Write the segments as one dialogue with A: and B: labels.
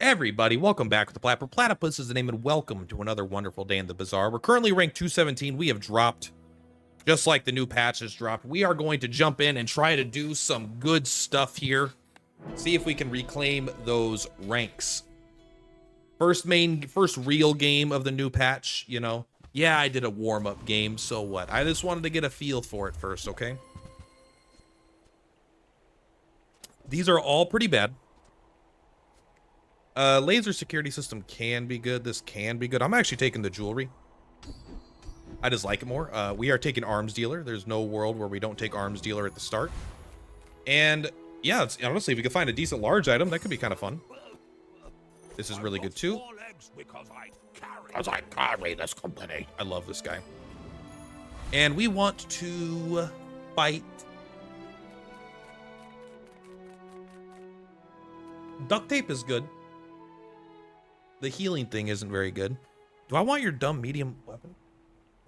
A: Everybody, welcome back to the Platypus. Platypus is the name, and welcome to another wonderful day in the Bazaar. We're currently ranked 217. We have dropped, just like the new patch has dropped. We are going to jump in and try to do some good stuff here. See if we can reclaim those ranks. First real game of the new patch, you know. Yeah, I did a warm-up game, so what? I just wanted to get a feel for it first, okay? These are all pretty bad. Laser security system can be good. This can be good. I'm actually taking the jewelry. I just like it more. We are taking arms dealer. There's no world where we don't take arms dealer at the start. And yeah, honestly, if we could find a decent large item, that could be kind of fun. This is really good too. Because I carry this company. I love this guy. And we want to fight. Duct tape is good. The healing thing isn't very good. Do I want your dumb medium weapon?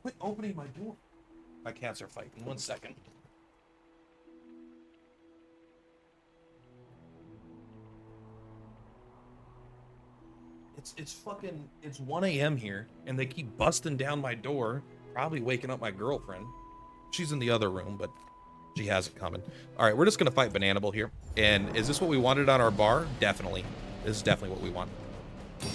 A: Quit opening my door. My cats are fighting. 1 second. It's 1 a.m. here, and they keep busting down my door, probably waking up my girlfriend. She's in the other room, but she has it coming. All right, we're just gonna fight Bananable here. And is this what we wanted on our bar? Definitely. This is definitely what we want.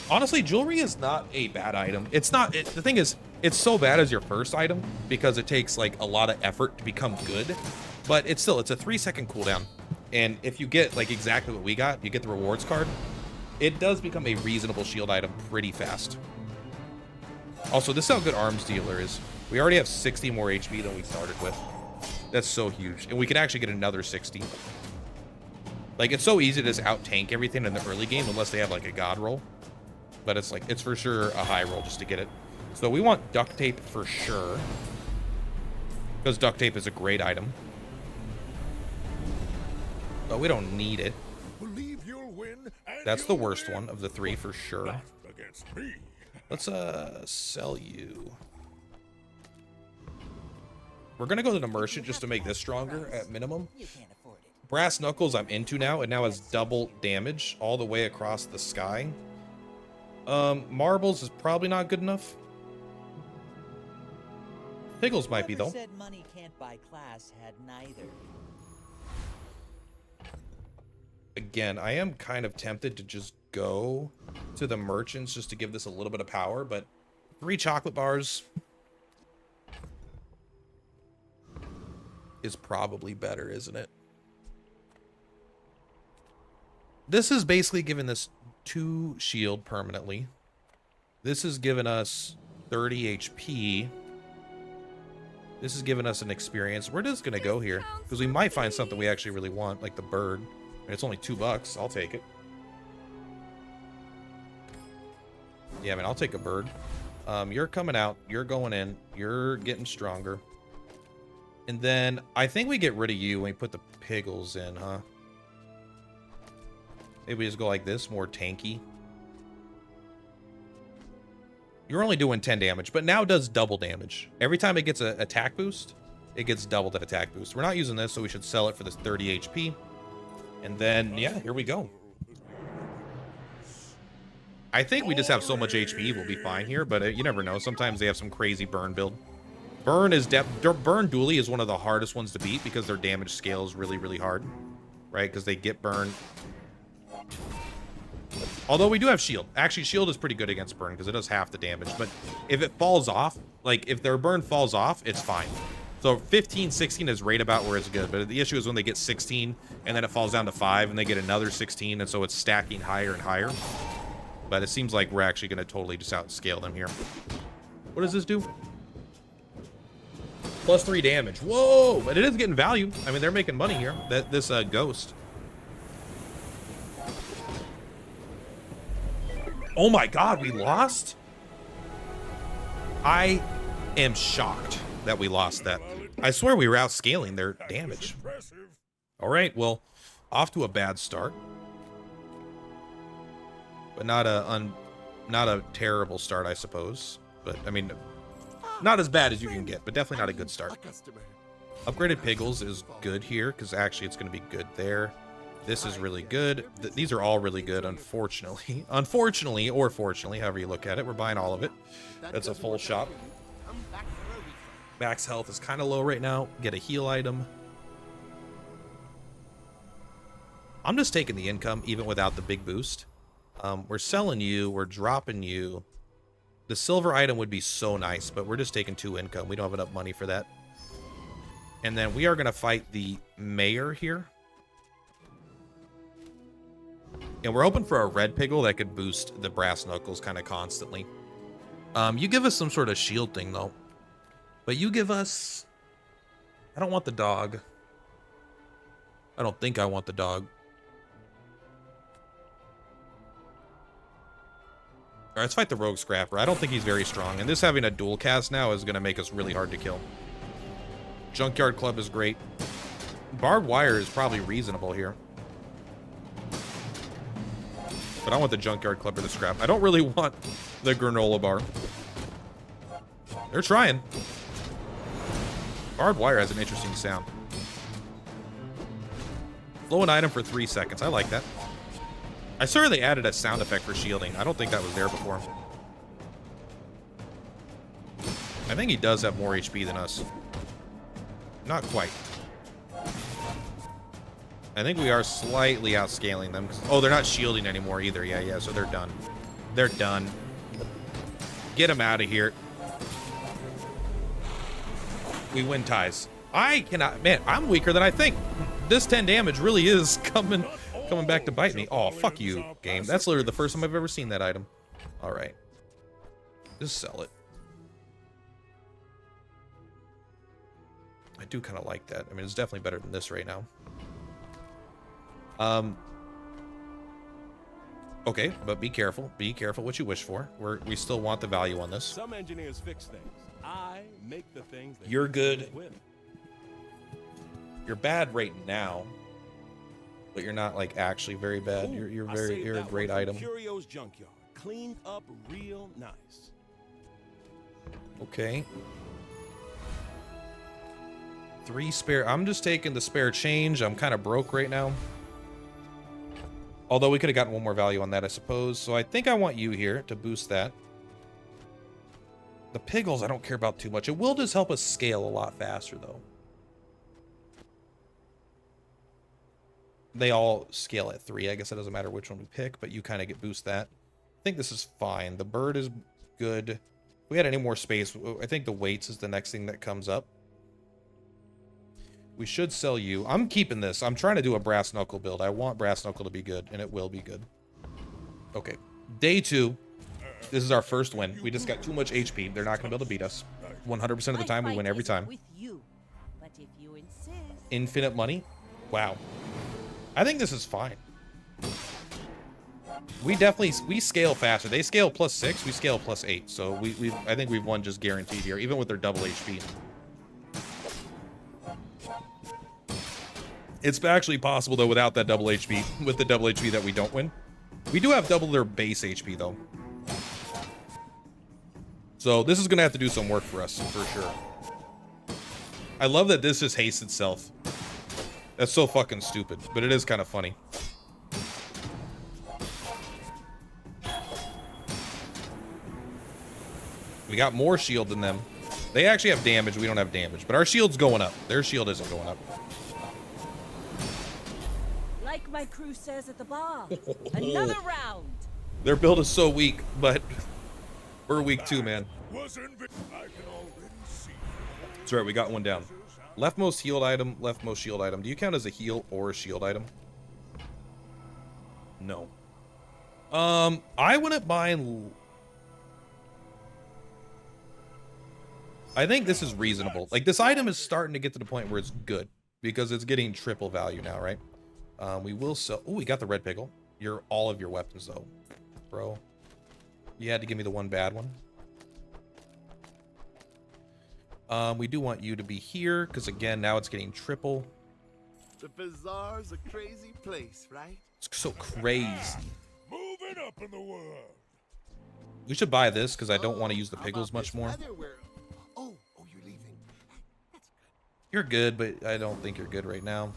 A: Honestly, jewelry is not a bad item. It's not. The thing is, it's so bad as your first item because it takes like a lot of effort to become good. But it's a 3-second cooldown, and if you get like exactly what we got, you get the rewards card. It does become a reasonable shield item pretty fast. Also, this is how good arms dealer is. We already have 60 more HP than we started with. That's so huge, and we could actually get another 60. Like, it's so easy to just out tank everything in the early game unless they have like a god roll. But it's like, it's for sure a high roll just to get it. So we want duct tape for sure, because duct tape is a great item. But we don't need it. That's the worst one of the three for sure. Let's sell you. We're gonna go to the merchant just to make this stronger at minimum. Brass knuckles I'm into now. It now has double damage all the way across the sky. Marbles is probably not good enough. Piggles might be though.
B: Said money can't buy class had neither.
A: Again, I am kind of tempted to just go to the merchants just to give this a little bit of power, but 3 chocolate bars is probably better, isn't it? This is basically giving this 2 shield permanently. This is giving us 30 HP. This is giving us an experience. We're just gonna go here because we might find something we actually really want, like the bird. And it's only $2. I'll take it. Yeah, I mean, I'll take a bird. You're coming out. You're going in. You're getting stronger. And then I think we get rid of you when we put the piggles in, huh? Maybe we just go like this, more tanky. You're only doing 10 damage, but now it does double damage. Every time it gets an attack boost, it gets double that attack boost. We're not using this, so we should sell it for this 30 HP. And then, yeah, here we go. I think we just have so much HP, we'll be fine here, but you never know. Sometimes they have some crazy burn build. Burn dually is one of the hardest ones to beat because their damage scale is really, really hard, right? Because they get burned. Although we do have shield. Actually, shield is pretty good against burn because it does half the damage. But if it falls off, like if their burn falls off, it's fine. So 15, 16 is right about where it's good. But the issue is when they get 16 and then it falls down to 5 and they get another 16. And so it's stacking higher and higher. But it seems like we're actually going to totally just outscale them here. What does this do? Plus 3 damage. Whoa! But it is getting value. I mean, they're making money here. This ghost. Oh my god, we lost? I am shocked that we lost that. I swear we were outscaling their damage. All right, well, off to a bad start. But not a terrible start, I suppose. But, I mean, not as bad as you can get, but definitely not a good start. Upgraded Piggles is good here, because actually it's going to be good there. This is really good. These are all really good, unfortunately. Unfortunately, or fortunately, however you look at it. We're buying all of it. That's a full shop. Max health is kind of low right now. Get a heal item. I'm just taking the income, even without the big boost. We're selling you. We're dropping you. The silver item would be so nice, but we're just taking 2 income. We don't have enough money for that. And then we are going to fight the mayor here. And we're hoping for a red piggle that could boost the brass knuckles kind of constantly. You give us some sort of shield thing, though. But you give us... I don't want the dog. I don't think I want the dog. All right, let's fight the rogue scrapper. I don't think he's very strong. And this having a dual cast now is going to make us really hard to kill. Junkyard Club is great. Barbed wire is probably reasonable here. But I want the Junkyard Club or the scrap. I don't really want the granola bar. They're trying. Barbed wire has an interesting sound. Flow an item for 3 seconds. I like that. I saw they added a sound effect for shielding. I don't think that was there before. I think he does have more HP than us. Not quite. I think we are slightly outscaling them. Oh, they're not shielding anymore either. Yeah, so they're done. They're done. Get them out of here. We win ties. I cannot... Man, I'm weaker than I think. This 10 damage really is coming back to bite me. Oh, fuck you, game. That's literally the first time I've ever seen that item. All right. Just sell it. I do kind of like that. I mean, it's definitely better than this right now. Okay, but be careful. Be careful what you wish for. We still want the value on this.
C: Some engineers fix things. I make the things that
A: you're good. You're bad right now, but you're not like actually very bad.
C: Ooh,
A: You're a great item.
C: Curio's junkyard, cleaned up real nice.
A: Okay. 3 spare. I'm just taking the spare change. I'm kind of broke right now. Although we could have gotten 1 more value on that, I suppose. So I think I want you here to boost that. The piggles I don't care about too much. It will just help us scale a lot faster, though. They all scale at 3. I guess it doesn't matter which one we pick, but you kind of get boost that. I think this is fine. The bird is good. If we had any more space, I think the weights is the next thing that comes up. We should sell you. I'm keeping this. I'm trying to do a brass knuckle build. I want brass knuckle to be good, and it will be good. Okay. Day 2. This is our first win. We just got too much HP. They're not going to be able to beat us. 100% of the time, we win every time.
B: With you, but if you insist...
A: Infinite money? Wow. I think this is fine. We scale faster. They scale +6. We scale +8. So I think we've won just guaranteed here, even with their double HP. It's actually possible, though, without that double HP, with the double HP that we don't win. We do have double their base HP, though. So this is going to have to do some work for us, for sure. I love that this just hastes itself. That's so fucking stupid, but it is kind of funny. We got more shield than them. They actually have damage. We don't have damage, but our shield's going up. Their shield isn't going up.
B: Like my crew says at the bar, another round.
A: Their build is so weak, but we're weak too, man. That's right, we got one down. Leftmost healed item, leftmost shield item. Do you count as a heal or a shield item? No. I wouldn't mind... I think this is reasonable. Like, this item is starting to get to the point where it's good, because it's getting triple value now, right? We will sell... Oh, we got the red pickle. You're all of your weapons, though. Bro. You had to give me the one bad one. We do want you to be here, because, again, now it's getting triple.
D: The Bazaar's a crazy place, right?
A: It's so crazy.
C: Moving up in the world.
A: We should buy this, because I don't want to use the piggles much more.
D: Oh, you're leaving. That's good.
A: You're good, but I don't think you're good right now.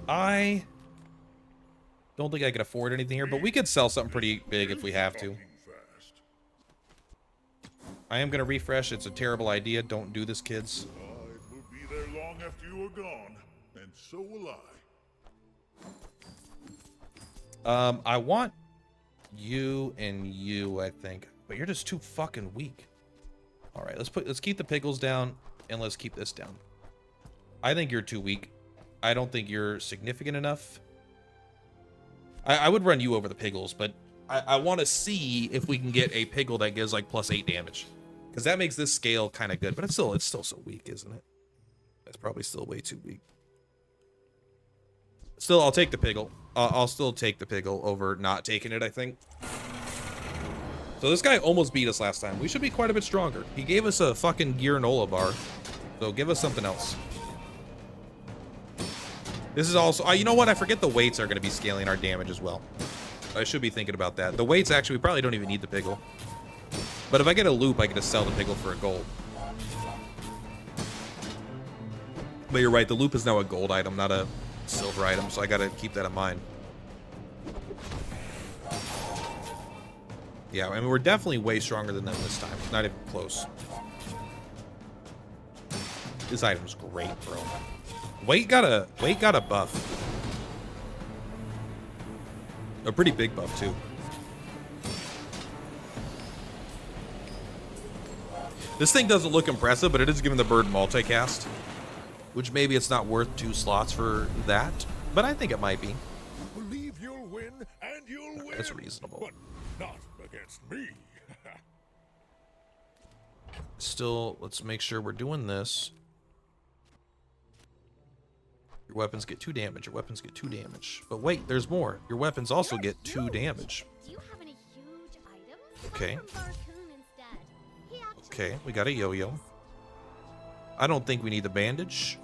A: I don't think I can afford anything here, but we could sell something pretty big if we have to. I am going to refresh. It's a terrible idea. Don't do this, kids.
E: I will be there long after you are gone, and so will I.
A: I want you and you, I think, but you're just too fucking weak. All right, let's keep the pickles down, and let's keep this down. I think you're too weak. I don't think you're significant enough. I would run you over the piggles, but I want to see if we can get a piggle that gives like +8 damage, because that makes this scale kind of good. But it's still so weak, isn't it? It's probably still way too weak. Still, I'll take the piggle. I'll still take the piggle over not taking it, I think. So this guy almost beat us last time. We should be quite a bit stronger. He gave us a fucking granola bar, so give us something else. This is also, you know what? I forget the weights are going to be scaling our damage as well. I should be thinking about that. The weights, actually, we probably don't even need the piggle. But if I get a loop, I can just sell the piggle for a gold. But you're right, the loop is now a gold item, not a silver item, so I got to keep that in mind. Yeah, I mean, we're definitely way stronger than them this time. Not even close. This item's great, bro. Weight got a buff. A pretty big buff too. This thing doesn't look impressive, but it is giving the bird multicast, which maybe it's not worth 2 slots for that, but I think it might be.
E: Believe you'll win, and you'll win.
A: That's reasonable.
E: But not against me.
A: Still, let's make sure we're doing this. Your weapons get 2 damage. Your weapons get 2 damage. But wait, there's more. Your weapons also get 2 damage.
F: Do you have any huge items?
A: Okay.
F: Buy from Barcoon instead. He actually
A: Okay, we got a yo-yo. I don't think we need the bandage.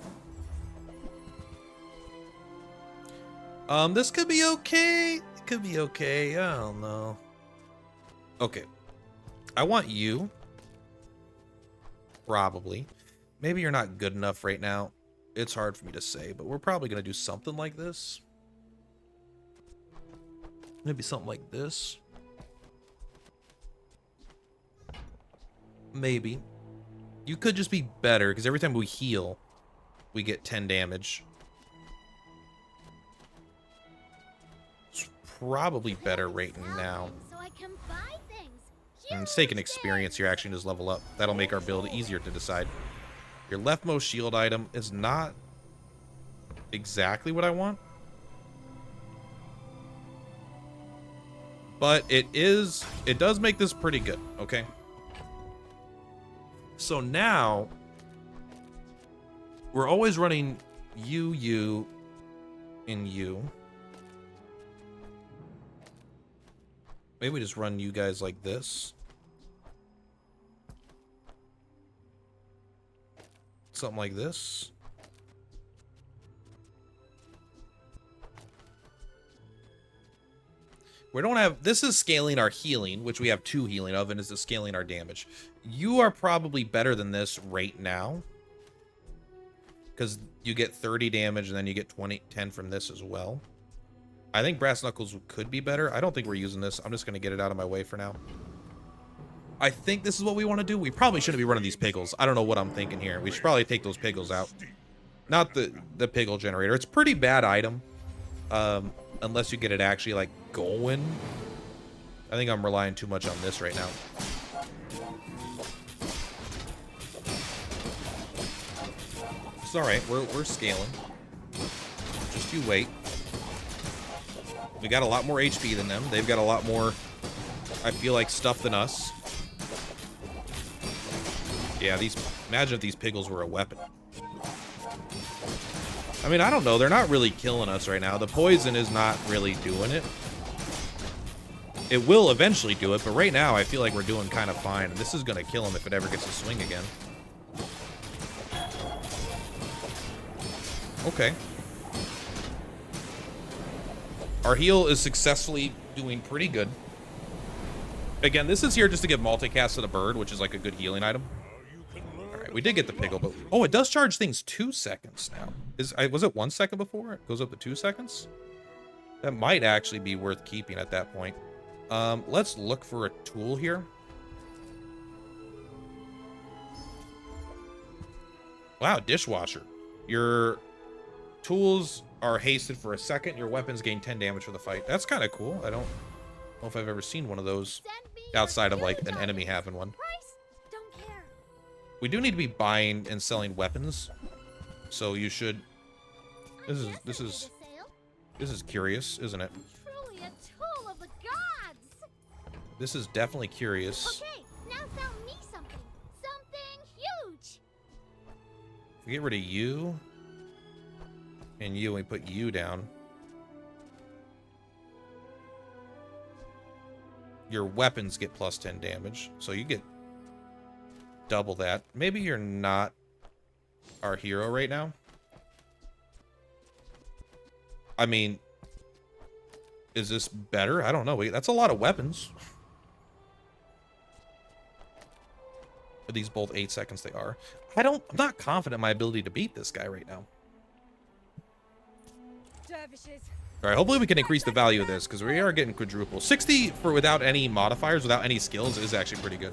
A: This could be okay. It could be okay. I don't know. Okay. I want you. Probably. Maybe you're not good enough right now. It's hard for me to say, but we're probably going to do something like this. Maybe something like this. Maybe. You could just be better, because every time we heal, we get 10 damage. It's probably better right now.
F: so I can buy things.
A: And it's taking experience, you're actually just level up. That'll make our build easier to decide. Your leftmost shield item is not exactly what I want. But it does make this pretty good, okay? So now, we're always running you, and you. Maybe we just run you guys like this. Something like this. We don't have, this is scaling our healing, which we have 2 healing of, and this is scaling our damage. You are probably better than this right now, because you get 30 damage and then you get 10 from this as well. I think Brass Knuckles could be better. I don't think we're using this. I'm just going to get it out of my way for now. I think this is what we want to do. We probably shouldn't be running these piggles. I don't know what I'm thinking here. We should probably take those piggles out. Not the piggle generator. It's a pretty bad item. Unless you get it actually, like, going. I think I'm relying too much on this right now. It's alright. We're scaling. Just you wait. We got a lot more HP than them. They've got a lot more, I feel like, stuff than us. Yeah, imagine if these piggles were a weapon. I mean, I don't know. They're not really killing us right now. The poison is not really doing it. It will eventually do it, but right now I feel like we're doing kind of fine. And this is going to kill him if it ever gets to swing again. Okay. Our heal is successfully doing pretty good. Again, this is here just to give multicast to the bird, which is like a good healing item.
E: You can learn
A: right, we did get the pickle, but oh, it does charge things 2 seconds now. Was it 1 second before? It goes up to 2 seconds. That might actually be worth keeping at that point. Let's look for a tool here. Wow, dishwasher. Your tools are hasted for a second. Your weapons gain 10 damage for the fight. That's kind of cool. I don't know if I've ever seen one of those outside of like an enemy having one.
F: Price? Don't care.
A: We do need to be buying and selling weapons, so you should. This is curious, isn't it?
F: Truly a tool of the gods.
A: This is definitely curious.
F: Okay, now sell me something. Something huge.
A: If we get rid of you and you, and we put you down, your weapons get plus 10 damage, so you get double that. Maybe you're not our hero right now. I mean, is this better? I don't know. Wait, that's a lot of weapons. Are these both 8 seconds? They are. I'm not confident in my ability to beat this guy right now.
B: Dervishes.
A: All right, hopefully we can increase the value of this, because we are getting quadruple. 60 for without any modifiers, without any skills, is actually pretty good.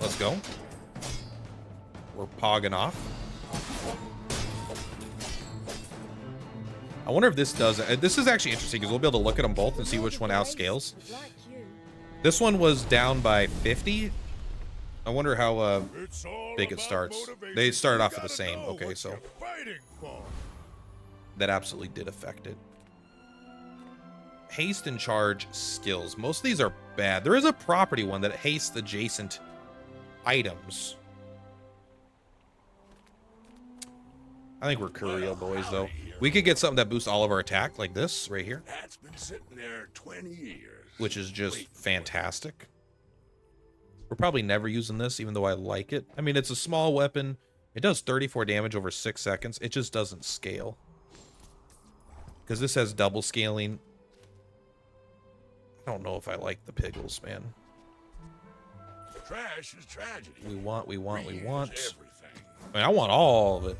A: Let's go. We're pogging off. I wonder if this does. This is actually interesting, because we'll be able to look at them both and see which one outscales.
B: Like you.
A: This one was down by 50. I wonder how
E: It's all
A: big it
E: about
A: starts.
E: motivation.
A: They started
E: You
A: off at the
E: gotta
A: same.
E: know
A: Okay,
E: what
A: so
E: you're fighting for.
A: that absolutely did affect it. Haste and charge skills. Most of these are bad. There is a property one that hastes adjacent items. I think we're Curio boys, though. We could get something that boosts all of our attack, like this right here,
E: That's been sitting there 20 years.
A: which is just fantastic. We're probably never using this, even though I like it. I mean, it's a small weapon. It does 34 damage over 6 seconds. It just doesn't scale, because this has double scaling. I don't know if I like the pickles, man.
E: Trash is tragedy.
A: We want.
E: Everything.
A: I mean, I want all of it.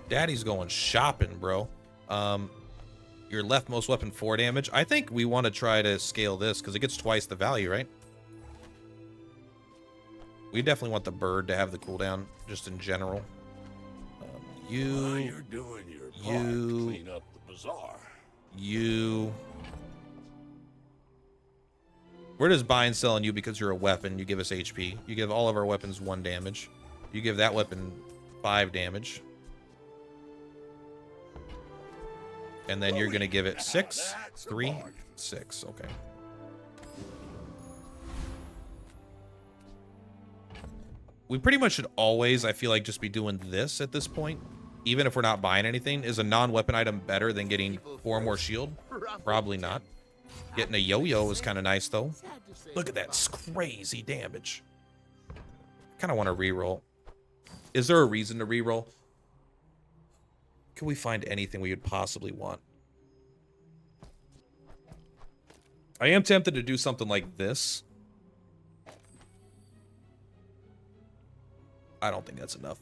A: Daddy's going shopping, bro. Your leftmost weapon 4 damage. I think we want to try to scale this, because it gets twice the value, right? We definitely want the bird to have the cooldown, just in general.
E: While
A: You,
E: you're doing your part to clean up the bazaar.
A: you. We're just buying, selling you because you're a weapon. You give us HP. You give all of our weapons 1 damage. You give that weapon 5 damage. And then you're going to give it 6, 3, 6. Okay. We pretty much should always, I feel like, just be doing this at this point. Even if we're not buying anything. Is a non-weapon item better than getting 4 more shield? Probably not. Getting a yo-yo is kind of nice, though. Look at that crazy damage. I kind of want to reroll. Is there a reason to reroll? Can we find anything we would possibly want? I am tempted to do something like this. I don't think that's enough.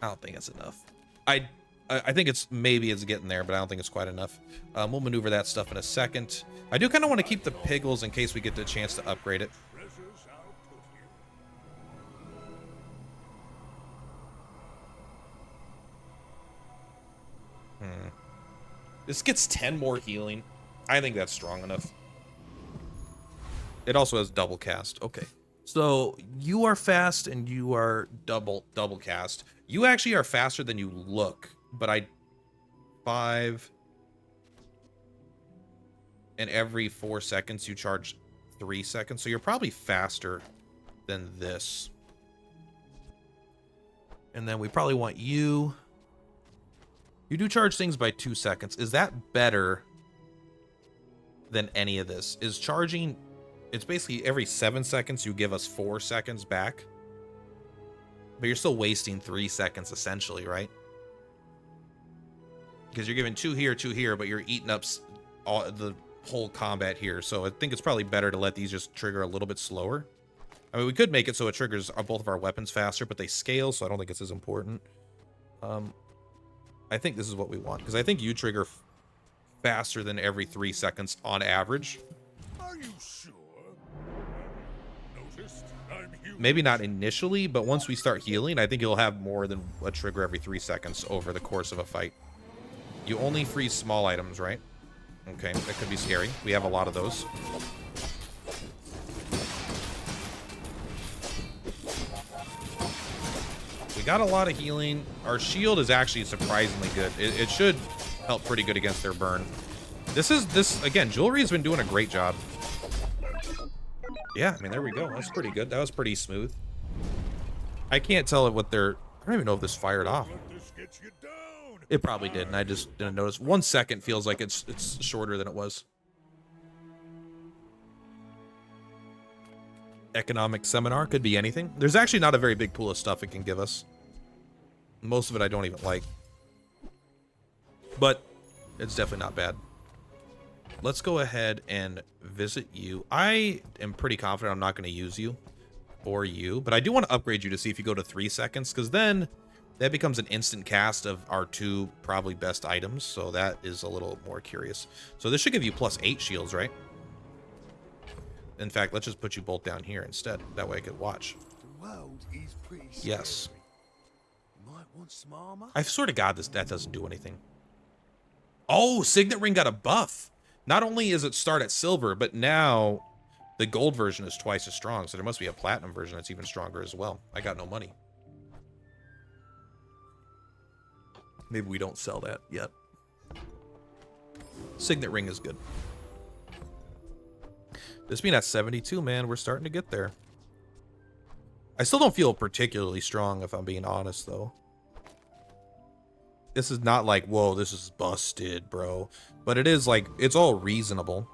A: I don't think it's enough. I think maybe it's getting there, but I don't think it's quite enough. We'll maneuver that stuff in a second. I do kind of want to keep the piggles in case we get the chance to upgrade it.
E: Treasures I'll put here.
A: This gets 10 more healing. I think that's strong enough. It also has double cast. Okay. So you are fast and you are double cast. You actually are faster than you look, but 5 and every 4 seconds you charge 3 seconds. So you're probably faster than this. And then we probably want you. You do charge things by 2 seconds. Is that better than any of this? Is charging... It's basically every 7 seconds you give us 4 seconds back. But you're still wasting 3 seconds, essentially, right? because you're giving 2 here, but you're eating up all the whole combat here. So I think it's probably better to let these just trigger a little bit slower. I mean, we could make it so it triggers both of our weapons faster, but they scale, so I don't think it's as important. I think this is what we want, because I think you trigger faster than every 3 seconds on average.
E: Are you sure? Noticed I'm human.
A: Maybe not initially, but once we start healing, I think you'll have more than a trigger every 3 seconds over the course of a fight. You only freeze small items, right? Okay, that could be scary. We have a lot of those. We got a lot of healing. Our shield is actually surprisingly good. It should help pretty good against their burn. This again, Jewelry's been doing a great job. Yeah, I mean, there we go. That's pretty good. That was pretty smooth. I can't tell what they're... I don't even know if this fired off.
E: This gets you down.
A: It probably did, and I just didn't notice. 1 second feels like it's shorter than it was. Economic seminar could be anything. There's actually not a very big pool of stuff it can give us. Most of it I don't even like. But it's definitely not bad. Let's go ahead and visit you. I am pretty confident I'm not going to use you or you, but I do want to upgrade you to see if you go to 3 seconds, because then that becomes an instant cast of our 2 probably best items. So that is a little more curious. So this should give you +8 shields, right? In fact, let's just put you both down here instead. That way I could watch.
D: The world is pretty scary.
A: Yes.
D: You might want some armor.
A: I swear to God, that doesn't do anything. Oh, Signet Ring got a buff. Not only is it start at silver, but now the gold version is twice as strong. So there must be a platinum version that's even stronger as well. I got no money. Maybe we don't sell that yet. Signet Ring is good. This being at 72, man, we're starting to get there. I still don't feel particularly strong, if I'm being honest, though. This is not like, whoa, this is busted, bro. But it is like, it's all reasonable.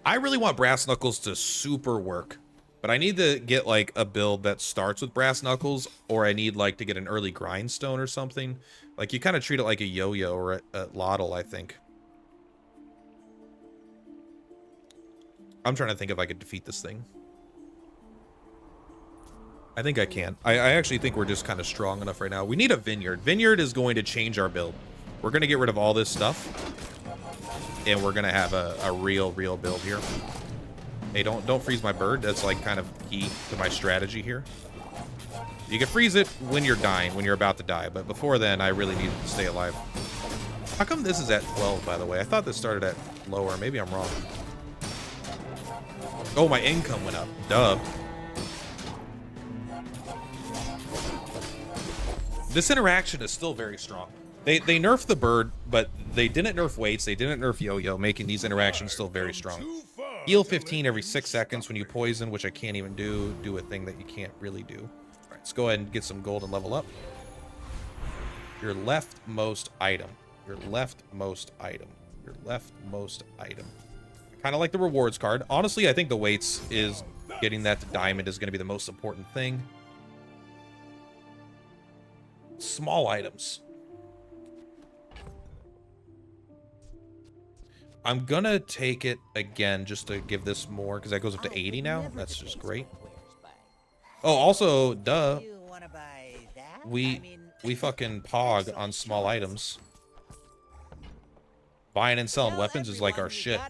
A: I really want Brass Knuckles to super work. But I need to get like a build that starts with Brass Knuckles, or I need like to get an early Grindstone or something. Like you kind of treat it like a yo-yo or a Lottle, I think. I'm trying to think if I could defeat this thing. I think I can. I actually think we're just kind of strong enough right now. We need a Vineyard. Vineyard is going to change our build. We're going to get rid of all this stuff. And we're going to have a real build here. Hey, don't freeze my bird. That's like kind of key to my strategy here. You can freeze it when you're dying, when you're about to die. But before then, I really need to stay alive. How come this is at 12, by the way? I thought this started at lower. Maybe I'm wrong. Oh, my income went up. Duh. This interaction is still very strong. They nerfed the bird, but they didn't nerf weights. They didn't nerf yo-yo, making these interactions still very strong. Heal 15 every 6 seconds when you poison, which I can't even do. Do a thing that you can't really do. All right, let's go ahead and get some gold and level up. Your leftmost item. Your leftmost item. Your leftmost item. Kind of like the rewards card. Honestly, I think the weights is getting that to diamond is going to be the most important thing. Small items. I'm gonna take it again just to give this more, because that goes up to 80 now. That's just great. Oh, also, duh. We fucking pog on small items. Buying and selling weapons is like our shit.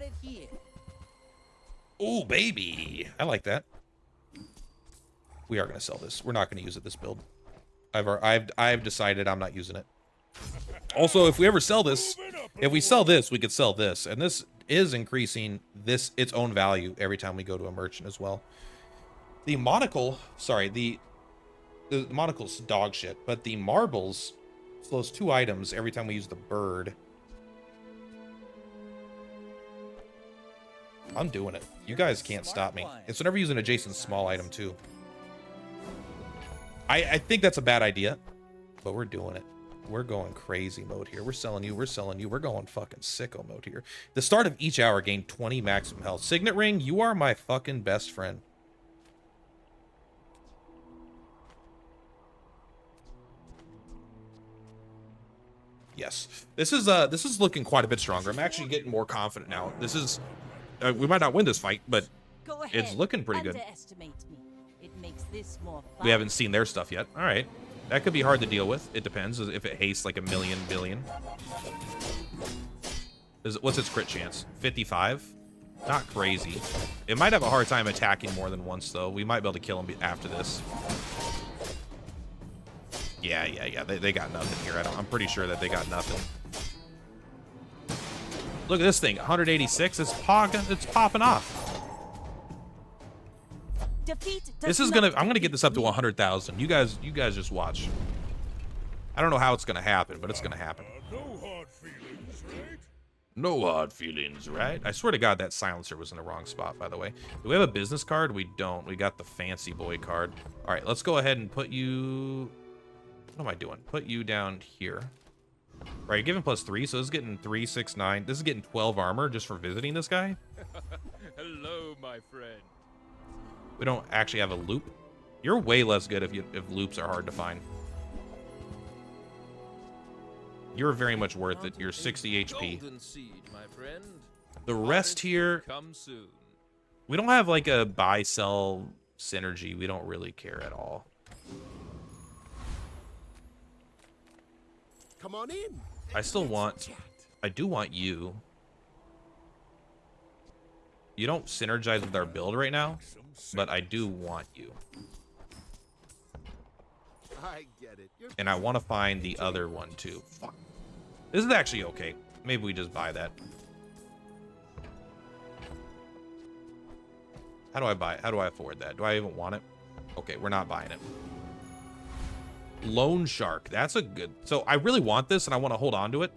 A: Oh, baby. I like that. We are gonna sell this. We're not gonna use it this build. I've decided I'm not using it. Also, if we ever sell this, if we sell this, we could sell this, and this is increasing its own value every time we go to a merchant as well. The monocle, sorry, the monocle's dog shit, but the marbles slows 2 items every time we use the bird. I'm doing it. You guys can't stop me. It's whenever you use an adjacent small item too. I think that's a bad idea, but we're doing it. We're going crazy mode here. We're selling you. We're selling you. We're going fucking sicko mode here. The start of each hour gain 20 maximum health. Signet Ring, you are my fucking best friend. Yes. This is looking quite a bit stronger. I'm actually getting more confident now. This is we might not win this fight, but
B: Go ahead.
A: it's looking pretty good.
B: Underestimate me. It makes this more fun.
A: We haven't seen their stuff yet. All right. That could be hard to deal with. It depends if it hastes like a million billion. What's its crit chance? 55? Not crazy. It might have a hard time attacking more than once, though. We might be able to kill him after this. Yeah. They got nothing here. I'm pretty sure that they got nothing. Look at this thing. 186. It's popping off.
B: Defeat
A: This is I'm gonna get this up to 100,000. You guys just watch. I don't know how it's gonna happen, but it's gonna happen.
E: No hard feelings, right?
A: No hard feelings, right? I swear to God, that silencer was in the wrong spot, by the way. Do we have a business card? We don't. We got the fancy boy card. All right, let's go ahead and put you... What am I doing? Put you down here. All right, you're giving +3, so this is getting 3, 6, 9. This is getting 12 armor just for visiting this guy.
C: Hello, my friend.
A: We don't actually have a loop. You're way less good if loops are hard to find. You're very much worth it. You're 60 HP.
C: Golden seed, my friend.
A: The rest here,
C: Come soon.
A: we don't have like a buy-sell synergy. We don't really care at all.
D: Come on in.
A: I still want... I do want you. You don't synergize with our build right now, but I do want you.
D: I get it. You're
A: And I want to find the other one too. Fuck. This is actually okay. Maybe we just buy that. How do I buy it? How do I afford that? Do I even want it? Okay, we're not buying it. Loan Shark. That's a good... So I really want this and I want to hold on to it.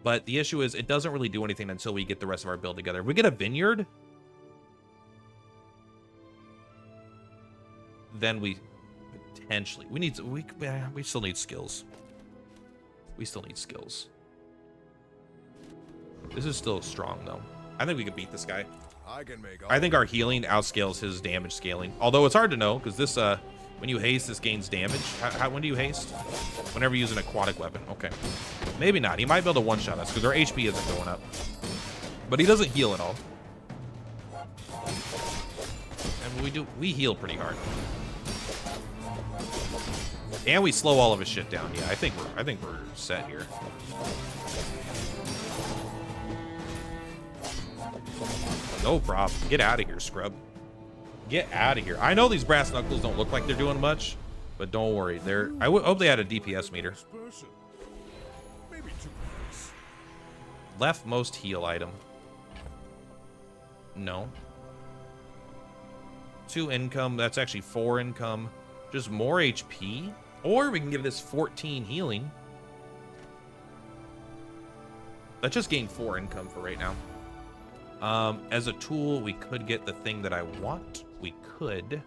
A: But the issue is it doesn't really do anything until we get the rest of our build together. If we get a vineyard, then we potentially... We still need skills. We still need skills. This is still strong, though. I think we could beat this guy. I think our healing outscales his damage scaling. Although it's hard to know, because this, when you haste, this gains damage. When do you haste? Whenever you use an aquatic weapon. Okay. Maybe not. He might be able to one-shot us, because our HP isn't going up. But he doesn't heal at all. And we heal pretty hard. And we slow all of his shit down. Yeah, I think we're set here. No problem. Get out of here, scrub. Get out of here. I know these brass knuckles don't look like they're doing much, but don't worry. I hope they had a DPS meter.
E: Maybe too close.
A: Leftmost heal item. No. 2 income. That's actually 4 income. Just more HP. Or we can give this 14 healing. Let's just gain 4 income for right now. As a tool, we could get the thing that I want. We could.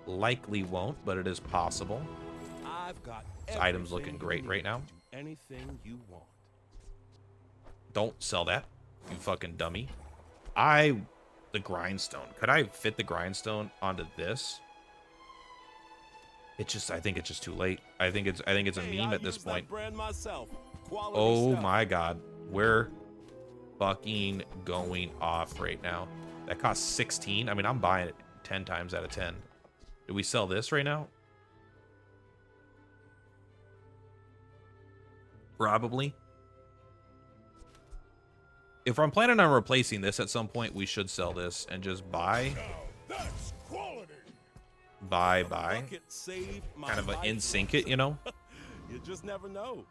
A: Likely won't, but it is possible.
C: I've got
A: This item's looking great right now.
C: Anything you want.
A: Don't sell that, you fucking dummy. The grindstone. Could I fit the grindstone onto this? I think it's just too late. I think it's a meme at this point. Oh my god. We're fucking going off right now. That costs 16. I mean, I'm buying it 10 times out of 10. Do we sell this right now? Probably. If I'm planning on replacing this at some point, we should sell this and just buy.
E: Now that's quality.
A: Buy.
C: Kind
A: Kind of in sync it, you know?
C: You just never know.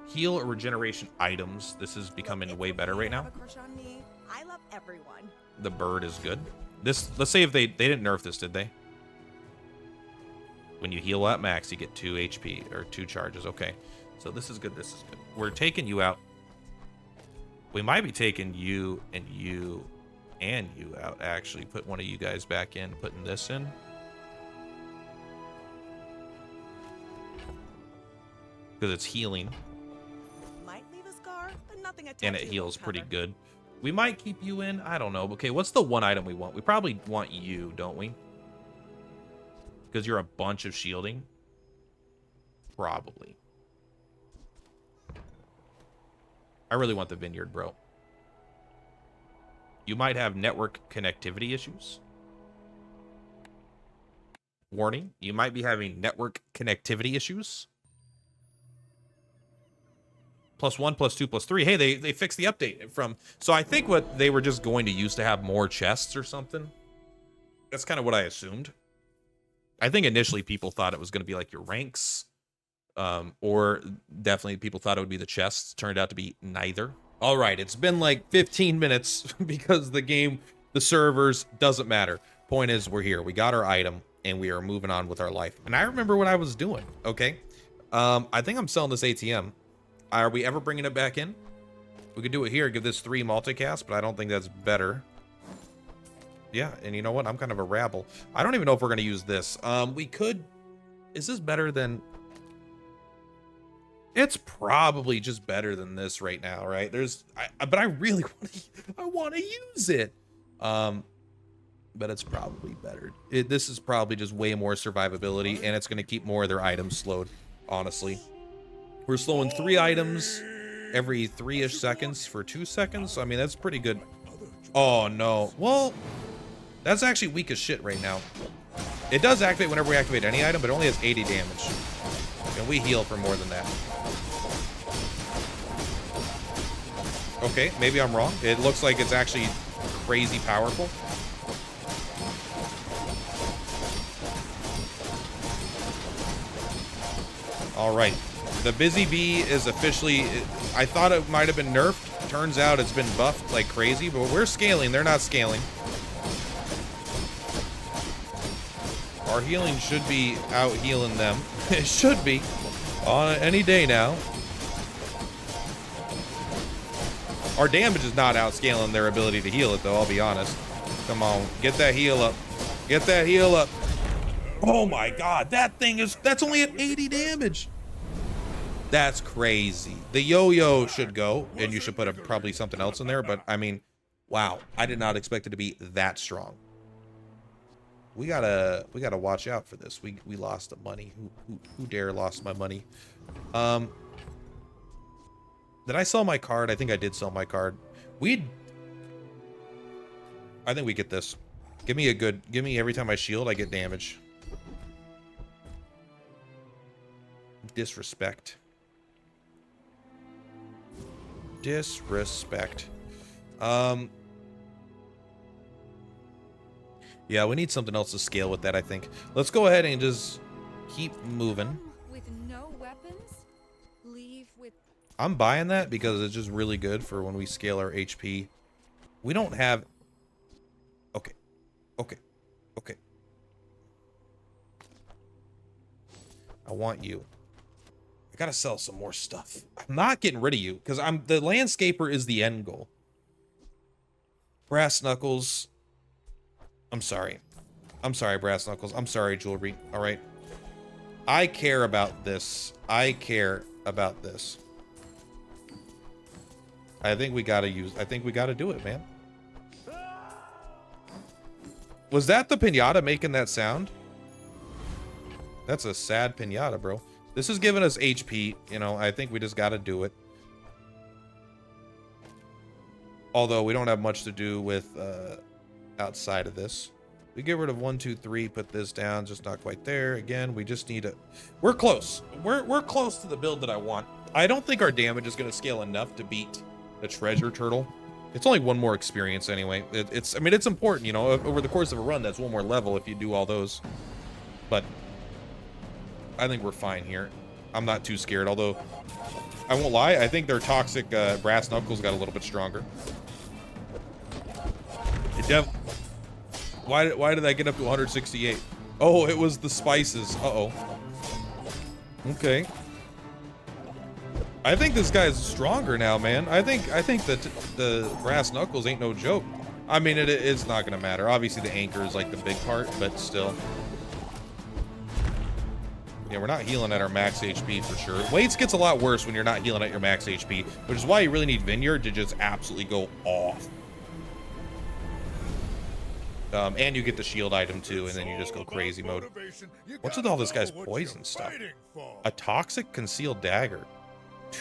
A: Heal or regeneration items. This is becoming way better right now.
G: Have a crush on me. I love everyone.
A: The bird is good. Let's say if they didn't nerf this, did they? When you heal at max, you get 2 HP or 2 charges. Okay. So this is good. This is good. We're taking you out. We might be taking you and you and you out, actually. Put one of you guys back in, putting this in. Because it's healing.
G: Might leave a scar, but nothing a
A: And it
G: tattoo
A: heals
G: won't
A: pretty
G: cover.
A: good. We might keep you in. I don't know. Okay, what's the one item we want? We probably want you, don't we? Because you're a bunch of shielding. Probably. I really want the vineyard, bro. You might have network connectivity issues. Warning, you might be having network connectivity issues. +1, +2, +3. Hey, they fixed the update from... So I think what they were just going to use to have more chests or something. That's kind of what I assumed. I think initially people thought it was going to be like your ranks. Or definitely people thought it would be the chests. Turned out to be neither. All right, it's been like 15 minutes because the game, the servers, doesn't matter. Point is, we're here. We got our item, and we are moving on with our life. And I remember what I was doing, okay? I think I'm selling this ATM. Are we ever bringing it back in? We could do it here, give this 3 multicast, but I don't think that's better. Yeah, and you know what? I'm kind of a rabble. I don't even know if we're going to use this. We could... Is this better than... It's probably just better than this right now, right? But I really want to use it. But it's probably better. This is probably just way more survivability, and it's going to keep more of their items slowed, honestly. We're slowing 3 items every 3-ish seconds for 2 seconds. I mean, that's pretty good. Oh, no. Well, that's actually weak as shit right now. It does activate whenever we activate any item, but it only has 80 damage. And we heal for more than that. Okay, maybe I'm wrong. It looks like it's actually crazy powerful. All right. The Busy Bee is officially... I thought it might have been nerfed. Turns out it's been buffed like crazy, but we're scaling. They're not scaling. Our healing should be out healing them. It should be. On any day now. Our damage is not outscaling their ability to heal it, though, I'll be honest. Come on. Get that heal up. Get that heal up. Oh, my God. That thing is... That's only at 80 damage. That's crazy. The yo-yo should go, and you should put probably something else in there, but, I mean, wow. I did not expect it to be that strong. We gotta watch out for this. We lost the money. Who dare lost my money? Did I sell my card? I think I did sell my card. I think we get this. Give me every time I shield, I get damage. Disrespect. Disrespect. Yeah, we need something else to scale with that, I think. Let's go ahead and just keep moving.
B: With no weapons? Leave with...
A: I'm buying that because it's just really good for when we scale our HP. We don't have... Okay. Okay. Okay. I want you. I gotta sell some more stuff. I'm not getting rid of you because the landscaper is the end goal. Brass knuckles. I'm sorry. I'm sorry, brass knuckles. I'm sorry, jewelry. All right. I care about this. I care about this. I think we gotta do it, man. Was that the pinata making that sound? That's a sad pinata, bro. This is giving us HP. You know, I think we just gotta do it. Although we don't have much to do with outside of this. We get rid of 1, 2, 3, put this down, just not quite there. Again, we just need to... We're close. We're close to the build that I want. I don't think our damage is going to scale enough to beat the treasure turtle. It's only 1 more experience anyway. I mean, it's important, you know, over the course of a run, that's 1 more level if you do all those. But I think we're fine here. I'm not too scared, although I won't lie, I think their toxic brass knuckles got a little bit stronger. Why did I get up to 168? Oh, it was the spices. Uh-oh. Okay. I think this guy's stronger now, man. I think that the brass knuckles ain't no joke. I mean, it's not gonna matter. Obviously, the anchor is like the big part, but still. Yeah, we're not healing at our max HP for sure. Weights gets a lot worse when you're not healing at your max HP, which is why you really need Vineyard to just absolutely go off. And you get the shield item too, and then you just go crazy mode. What's with all this guy's poison stuff? A toxic concealed dagger.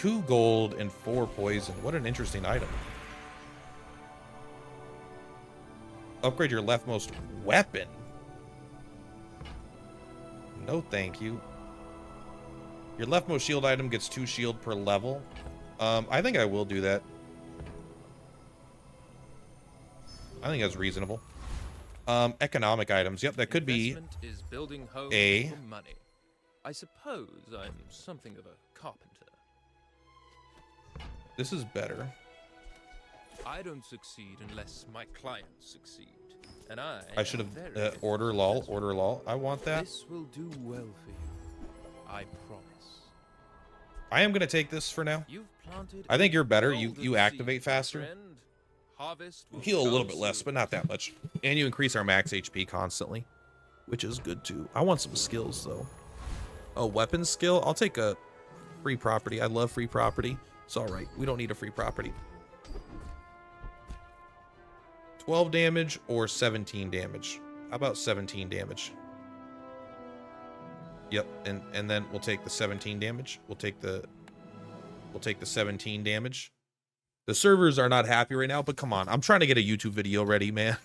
A: 2 gold and 4 poison. What an interesting item. Upgrade your leftmost weapon. No, thank you. Your leftmost shield item gets 2 shield per level. I think I will do that. I think that's reasonable. Economic items. Yep, that could be
H: Is building homes
A: a...
H: for money. I suppose I'm something of a carpenter.
A: This is better.
H: I don't succeed unless my clients succeed. And
A: I should have order lol, order lol. I want that.
H: This will do well for you. I promise.
A: I am gonna take this for now.
H: You've planted
A: I think you're better. You
H: golden
A: activate
H: seed, my
A: faster.
H: friend. Harvest will
A: Heal a little
H: come
A: bit less,
H: soon.
A: but not that much. And you increase our max HP constantly, which is good too. I want some skills though. Oh, weapon skill. I'll take a free property. I love free property. It's all right. We don't need a free property. 12 damage or 17 damage. How about 17 damage? Yep, and then we'll take the 17 damage. We'll take the 17 damage. The servers are not happy right now, but come on. I'm trying to get a YouTube video ready, man.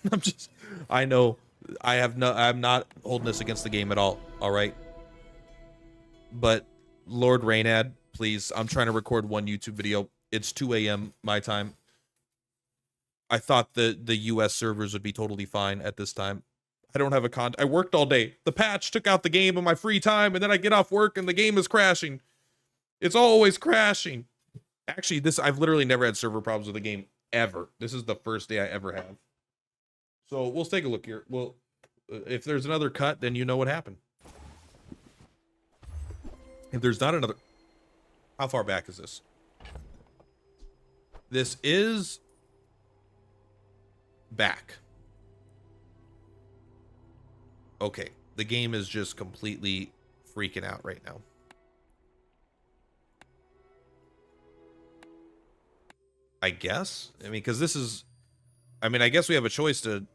A: I know I'm not holding this against the game at all. All right. But Lord Raynad, please, I'm trying to record one YouTube video. It's 2 a.m. my time. I thought the US servers would be totally fine at this time. I don't have I worked all day. The patch took out the game in my free time, and then I get off work and the game is crashing. It's always crashing. Actually, I've literally never had server problems with the game ever. This is the first day I ever have. So we'll take a look here. Well, if there's another cut, then you know what happened. If there's not another... How far back is this? This is... back. Okay, the game is just completely freaking out right now. I guess. I mean, because this is... I mean, I guess we have a choice to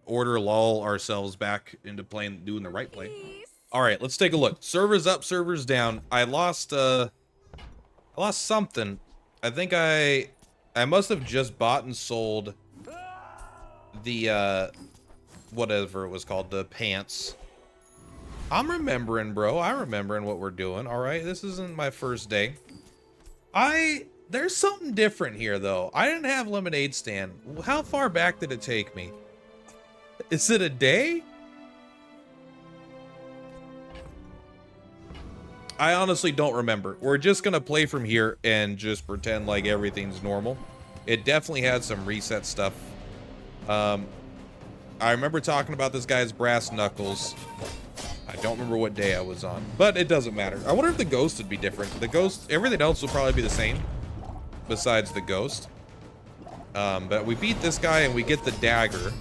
A: order lull ourselves back into playing, doing the right play. All right, let's take a look. Servers up, servers down. I lost something. I think I must have just bought and sold the whatever it was called, the pants. I'm remembering, bro. I'm remembering what we're doing. All right, this isn't my first day. There's something different here though. I didn't have lemonade stand. How far back did it take me? Is it a day? I honestly don't remember. We're just gonna play from here and just pretend like everything's normal. It definitely had some reset stuff. I remember talking about this guy's brass knuckles. I don't remember what day I was on, but it doesn't matter. I wonder if the ghost would be different. The ghost, everything else will probably be the same, besides the ghost. But we beat this guy and we get the dagger.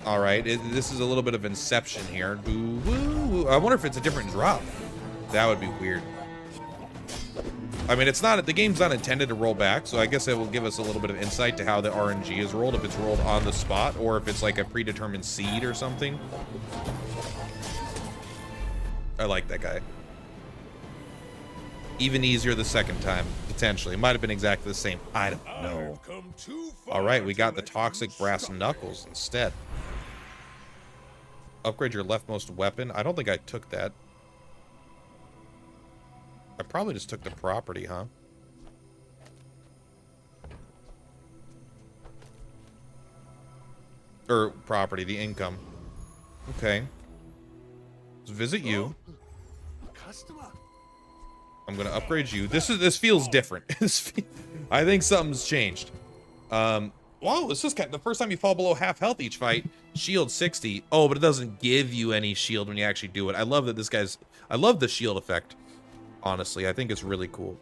A: All right, this is a little bit of Inception here. Boo, woo, woo. I wonder if it's a different drop. That would be weird. I mean, it's not, the game's not intended to roll back, so I guess it will give us a little bit of insight to how the RNG is rolled, if it's rolled on the spot, or if it's like a predetermined seed or something. I like that guy. Even easier the second time, potentially. It might have been exactly the same. I don't know. All right, we got the toxic brass knuckles instead. Upgrade your leftmost weapon. I don't think I took that. I probably just took the property, huh? Or property, the income. Okay. Let's visit you.
D: Customer.
A: I'm gonna upgrade you. This feels different. I think something's changed. Whoa, this is kind of the first time you fall below half health each fight. Shield 60. Oh, but it doesn't give you any shield when you actually do it. I love that this guy's... I love the shield effect. Honestly, I think it's really cool.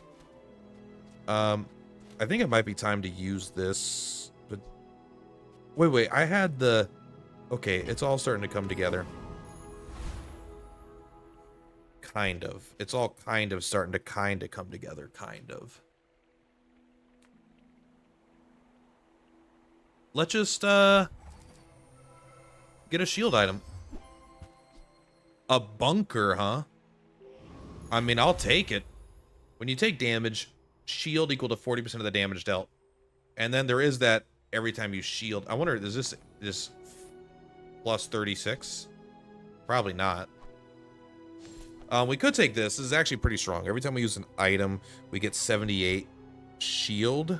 A: I think it might be time to use this. But wait, I had the... Okay, it's all starting to come together. Kind of. It's all kind of starting to come together. Kind of. Let's just, get a shield item. A bunker, huh? I mean, I'll take it. When you take damage, shield equal to 40% of the damage dealt. And then there is that every time you shield. I wonder, is this plus 36? Probably not. We could take this. This is actually pretty strong. Every time we use an item, we get 78 shield.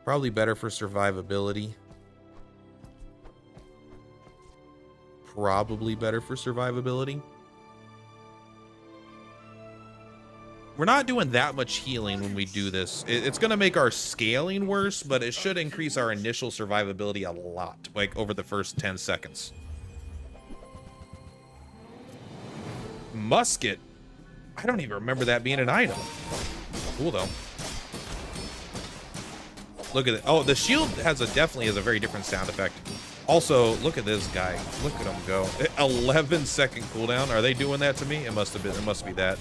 A: Probably better for survivability. Probably better for survivability. We're not doing that much healing when we do this. It's going to make our scaling worse, but it should increase our initial survivability a lot, like over the first 10 seconds. Musket. I don't even remember that being an item. Cool though. Look at it. Oh, the shield definitely has a very different sound effect. Also, look at this guy. Look at him go. 11-second cooldown. Are they doing that to me? It must have been. It must be that.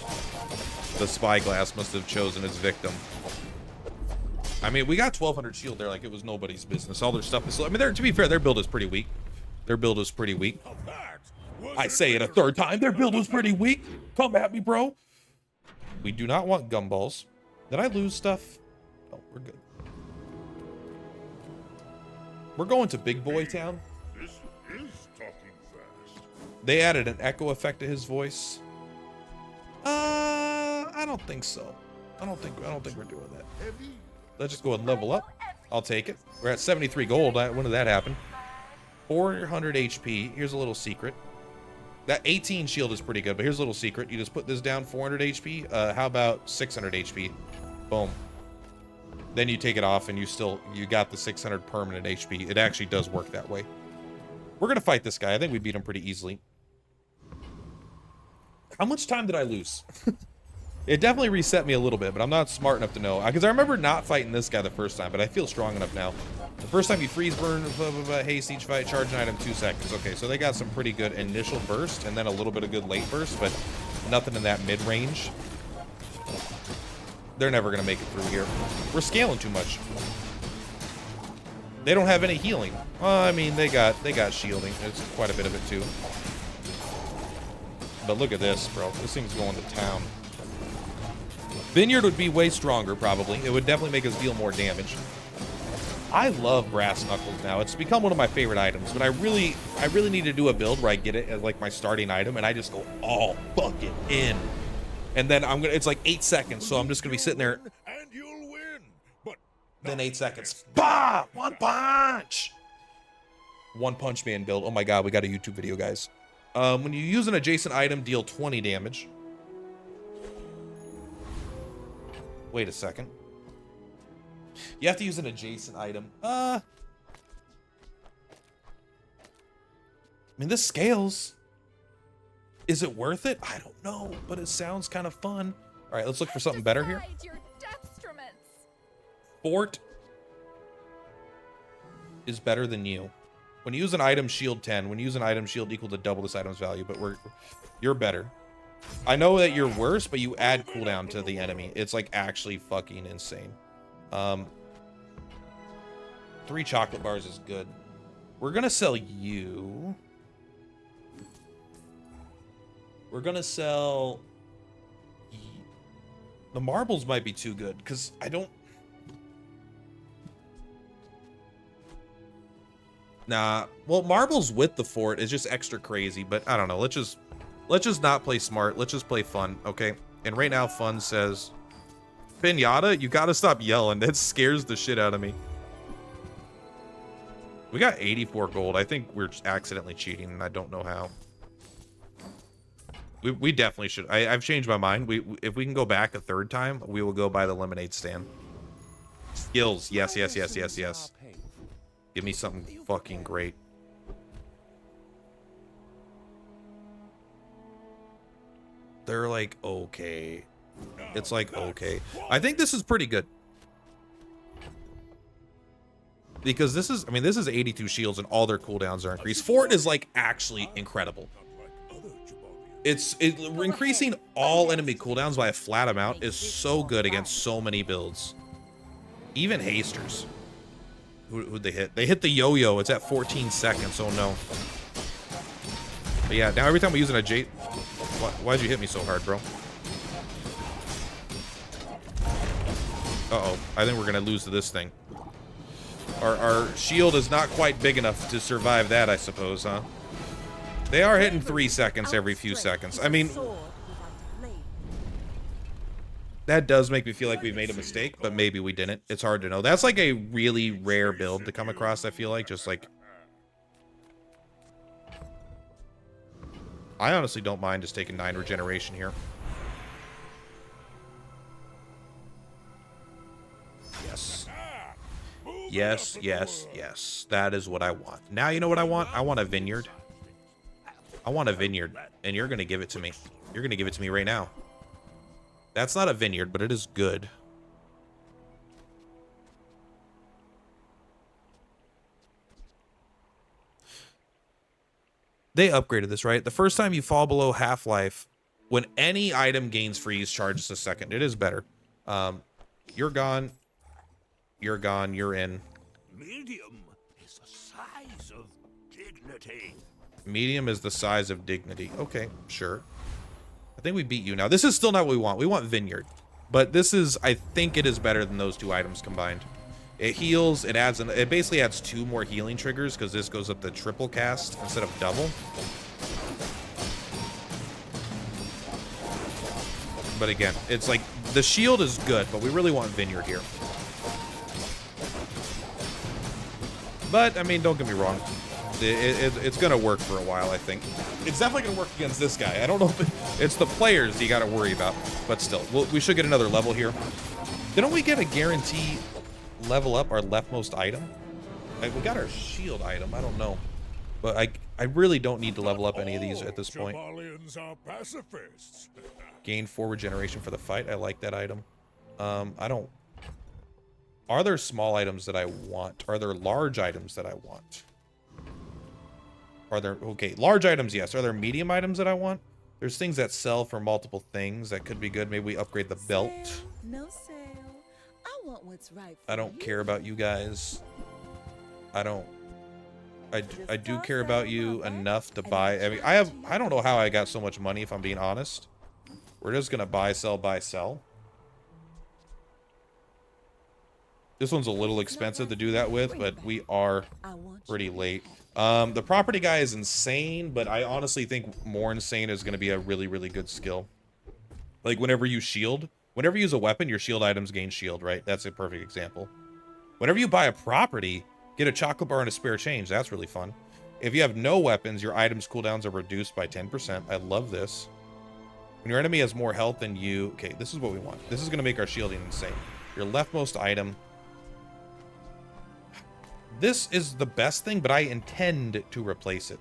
A: The spyglass must have chosen its victim. I mean, we got 1200 shield there like it was nobody's business. All their stuff is. I mean, to be fair, their build is pretty weak. Their build is pretty weak. I say it a third time. Their build was pretty weak. Come at me, bro. We do not want gumballs. Did I lose stuff? Oh, we're good. We're going to Big Boy Town.
E: This is talking fast.
A: They added an echo effect to his voice. I don't think so. I don't think we're doing that. Let's just go and level up. I'll take it. We're at 73 gold. When did that happen? 400 HP. Here's a little secret. That 18 shield is pretty good, but here's a little secret. You just put this down 400 HP. How about 600 HP? Boom. Then you take it off and you got the 600 permanent HP. It actually does work that way. We're going to fight this guy. I think we beat him pretty easily. How much time did I lose? It definitely reset me a little bit, but I'm not smart enough to know. Because I remember not fighting this guy the first time, but I feel strong enough now. The first time you freeze burn, haste each fight, charge an item 2 seconds. Okay, so they got some pretty good initial burst and then a little bit of good late burst, but nothing in that mid-range. They're never going to make it through here. We're scaling too much. They don't have any healing. I mean, they got shielding. It's quite a bit of it too. But look at this, bro. This thing's going to town. Vineyard would be way stronger, probably. It would definitely make us deal more damage. I love brass knuckles now. It's become one of my favorite items, but I really need to do a build where I get it as like my starting item and I just go all fucking in. And then it's like 8 seconds, so I'm just gonna be sitting there.
E: And you'll win. But
A: then 8 seconds. Bah! One punch! One Punch Man build. Oh my god, we got a YouTube video, guys. When you use an adjacent item, deal 20 damage. Wait a second. You have to use an adjacent item. I mean, this scales. Is it worth it? I don't know, but it sounds kind of fun. All right, let's look for something better here.
F: Your dextrements.
A: Fort is better than you. When you use an item, shield 10. When you use an item, shield equal to double this item's value, but you're better. I know that you're worse, but you add cooldown to the enemy. It's like actually fucking insane. 3 chocolate bars is good. We're gonna sell you. We're gonna sell. The marbles might be too good because I don't. Nah, well, marbles with the fort is just extra crazy, but I don't know. Let's just not play smart. Let's just play fun, okay? And right now, fun says, Pinata, you gotta stop yelling. That scares the shit out of me. We got 84 gold. I think we're just accidentally cheating, and I don't know how. We definitely should. I've changed my mind. If we can go back a third time, we will go by the lemonade stand. Skills, yes, yes, yes, yes, yes. Give me something fucking great. They're like, okay. It's like, okay. I think this is pretty good. Because this is, I mean, this is 82 shields and all their cooldowns are increased. Fort is like actually incredible. Increasing all enemy cooldowns by a flat amount is so good against so many builds. Even hasters. Who'd they hit? They hit the yo-yo. It's at 14 seconds. Oh no. But yeah, now every time we use an adjacent... Why'd you hit me so hard, bro? Uh-oh. I think we're going to lose to this thing. Our shield is not quite big enough to survive that, I suppose, huh? They are hitting 3 seconds every few seconds. I mean, that does make me feel like we made a mistake, but maybe we didn't. It's hard to know. That's like a really rare build to come across, I feel like. Just like... I honestly don't mind just taking 9 regeneration here. Yes. Yes, yes, yes. That is what I want. Now you know what I want? I want a vineyard. I want a vineyard, and you're going to give it to me. You're going to give it to me right now. That's not a vineyard, but it is good. They upgraded this, right? The first time you fall below half-life, when any item gains freeze, charges a second. It is better. You're gone. You're gone. You're in.
E: Medium is the size of dignity.
A: Medium is the size of dignity. Okay, sure. I think we beat you now. This is still not what we want. We want Vineyard. But this is, I think it is better than those 2 items combined. It heals, it adds, it basically adds 2 more healing triggers because this goes up to triple cast instead of double. But again, it's like, the shield is good, but we really want Vineyard here. But, I mean, don't get me wrong. It's going to work for a while, I think. It's definitely going to work against this guy. I don't know if it's the players you got to worry about. But still, we should get another level here. Didn't we get a guarantee level up our leftmost item? Like, we got our shield item. I don't know. But I really don't need to level up any of these at this point.
E: Jabalians are pacifists.
A: Gain 4 regeneration for the fight. I like that item. I don't... Are there small items that I want? Are there large items that I want? Are there... Okay, large items, yes. Are there medium items that I want? There's things that sell for multiple things that could be good. Maybe we upgrade the belt.
B: No sale. I want what's right for
A: I don't
B: you.
A: care about you guys. I don't... I do care about you enough to buy... I mean, I don't know how I got so much money, if I'm being honest. We're just gonna buy, sell. This one's a little expensive to do that with, but we are pretty late. The property guy is insane, but I honestly think more insane is going to be a really, really good skill. Like, whenever you use a weapon, your shield items gain shield, right? That's a perfect example. Whenever you buy a property, get a chocolate bar and a spare change. That's really fun. If you have no weapons, your items cooldowns are reduced by 10%. I love this. When your enemy has more health than you... Okay, this is what we want. This is going to make our shielding insane. Your leftmost item... This is the best thing, but I intend to replace it.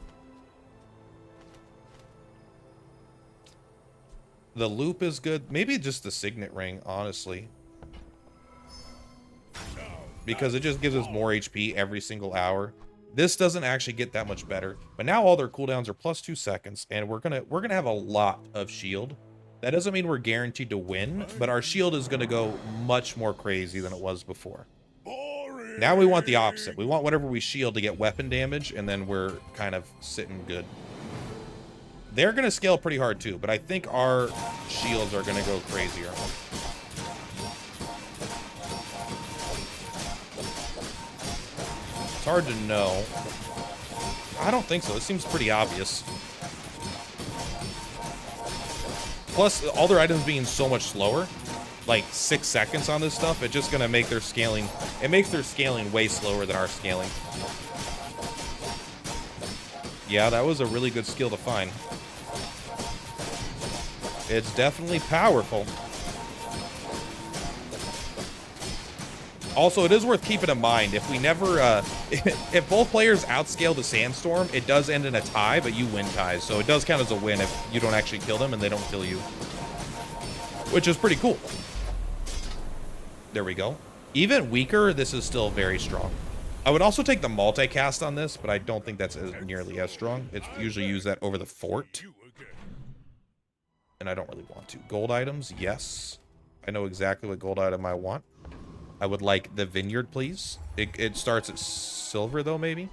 A: The loop is good. Maybe just the signet ring, honestly. Because it just gives us more HP every single hour. This doesn't actually get that much better. But now all their cooldowns are plus 2 seconds, and we're gonna have a lot of shield. That doesn't mean we're guaranteed to win, but our shield is gonna go much more crazy than it was before. Now we want the opposite. We want whatever we shield to get weapon damage, and then we're kind of sitting good. They're going to scale pretty hard too, but I think our shields are going to go crazier. It's hard to know. I don't think so. It seems pretty obvious. Plus, all their items being so much slower, like 6 seconds on this stuff, it's just going to make their scaling... It makes their scaling way slower than our scaling. Yeah, that was a really good skill to find. It's definitely powerful. Also, it is worth keeping in mind, if we never... if both players outscale the Sandstorm, it does end in a tie, but you win ties. So it does count as a win if you don't actually kill them and they don't kill you. Which is pretty cool. There we go. Even weaker, this is still very strong. I would also take the multicast on this, but I don't think that's nearly as strong. It's usually used that over the fort. And I don't really want to. Gold items, yes. I know exactly what gold item I want. I would like the vineyard, please. It starts at silver, though, maybe.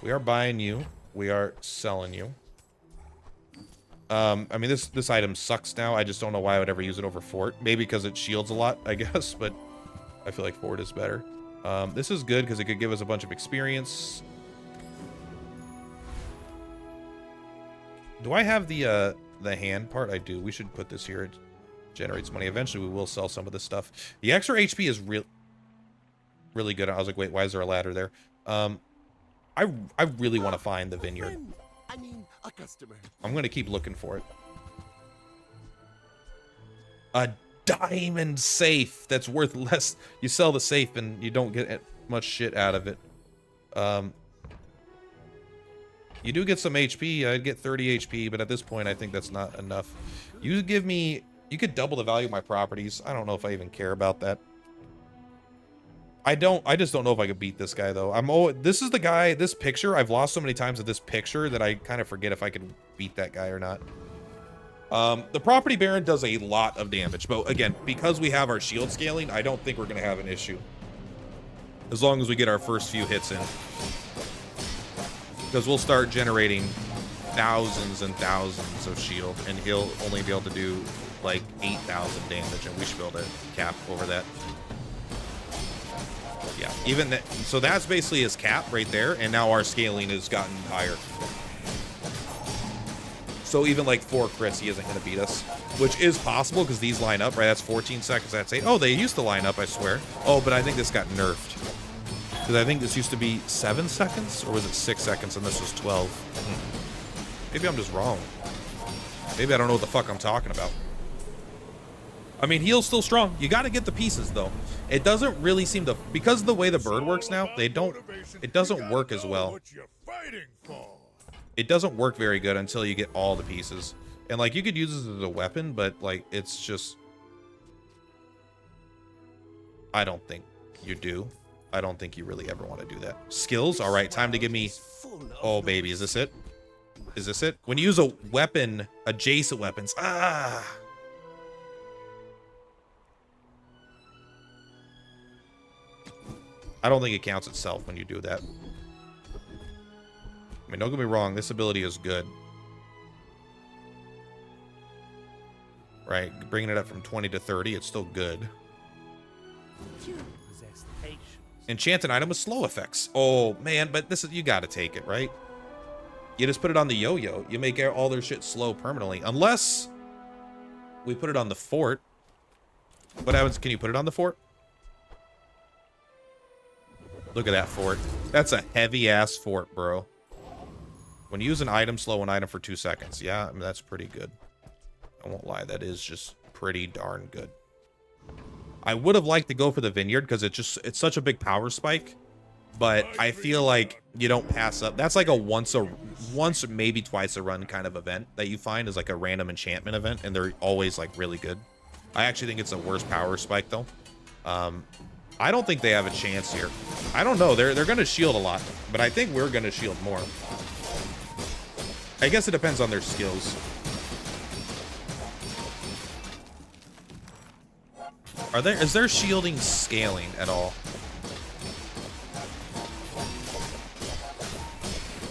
A: We are buying you. We are selling you. I mean, this item sucks now. I just don't know why I would ever use it over fort. Maybe because it shields a lot, I guess, but I feel like forward is better. This is good because it could give us a bunch of experience. Do I have the hand part? I do. We should put this here. It generates money. Eventually, we will sell some of this stuff. The extra HP is really good. I was like, wait, why is there a ladder there? I really want to find the vineyard.
D: I mean, a customer.
A: I'm going to keep looking for it. A diamond safe that's worth less. You sell the safe and you don't get much shit out of it. You do get some HP. I'd get 30 HP, but at this point, I think that's not enough. You give me... You could double the value of my properties. I don't know if I even care about that. I just don't know if I could beat this guy, though. This is the guy... This picture, I've lost so many times at this picture that I kind of forget if I could beat that guy or not. The Property Baron does a lot of damage, but again, because we have our shield scaling, I don't think we're going to have an issue. As long as we get our first few hits in. Because we'll start generating thousands and thousands of shield, and he'll only be able to do like 8,000 damage, and we should be able to cap over that. Yeah, even that. So that's basically his cap right there, and now our scaling has gotten higher. So even like 4 crits, he isn't going to beat us, which is possible because these line up, right? That's 14 seconds. That's 8. Oh, they used to line up, I swear. Oh, but I think this got nerfed. Because I think this used to be 7 seconds, or was it 6 seconds, and this was 12. Maybe I'm just wrong. Maybe I don't know what the fuck I'm talking about. I mean, heal's still strong. You got to get the pieces, though. It doesn't really seem to... Because of the way the bird works now, it doesn't work as well. It doesn't work very good until you get all the pieces. And, like, you could use this as a weapon, but, like, it's just... I don't think you do. I don't think you really ever want to do that. Skills? All right, time to give me... Oh, baby, is this it? Is this it? When you use a weapon, adjacent weapons... Ah! I don't think it counts itself when you do that. I mean, don't get me wrong, this ability is good. Right, bringing it up from 20 to 30, it's still good. Enchanted item with slow effects. Oh, man, but this is, you gotta take it, right? You just put it on the yo-yo. You make all their shit slow permanently. Unless we put it on the fort. What happens? Can you put it on the fort? Look at that fort. That's a heavy-ass fort, bro. When you use an item, slow an item for 2 seconds. Yeah, I mean, that's pretty good. I won't lie. That is just pretty darn good. I would have liked to go for the vineyard because it's such a big power spike. But I feel like you don't pass up. That's like a once maybe twice a run kind of event that you find is like a random enchantment event, and they're always like really good. I actually think it's the worst power spike though. I don't think they have a chance here. I don't know. They're going to shield a lot, but I think we're going to shield more. I guess it depends on their skills. Is their shielding scaling at all?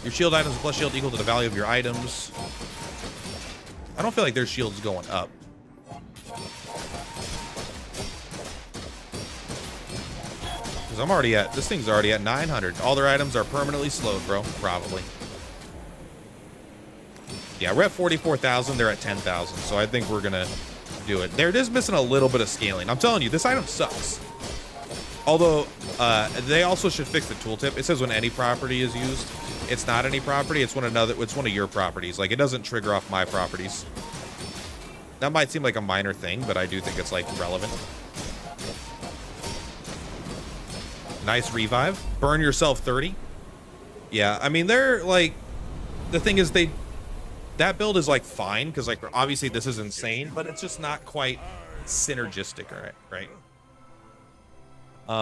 A: Your shield items plus shield equal to the value of your items. I don't feel like their shield's going up. Because I'm already at, this thing's already at 900. All their items are permanently slowed, bro. Probably. Yeah, we're at 44,000. They're at 10,000. So I think we're going to do it. They're just missing a little bit of scaling. I'm telling you, this item sucks. Although, they also should fix the tooltip. It says when any property is used. It's not any property. It's one of your properties. Like, it doesn't trigger off my properties. That might seem like a minor thing, but I do think it's, like, relevant. Nice revive. Burn yourself 30. Yeah, I mean, they're, like... The thing is, that build is, like, fine, because, like, obviously this is insane, but it's just not quite synergistic, right?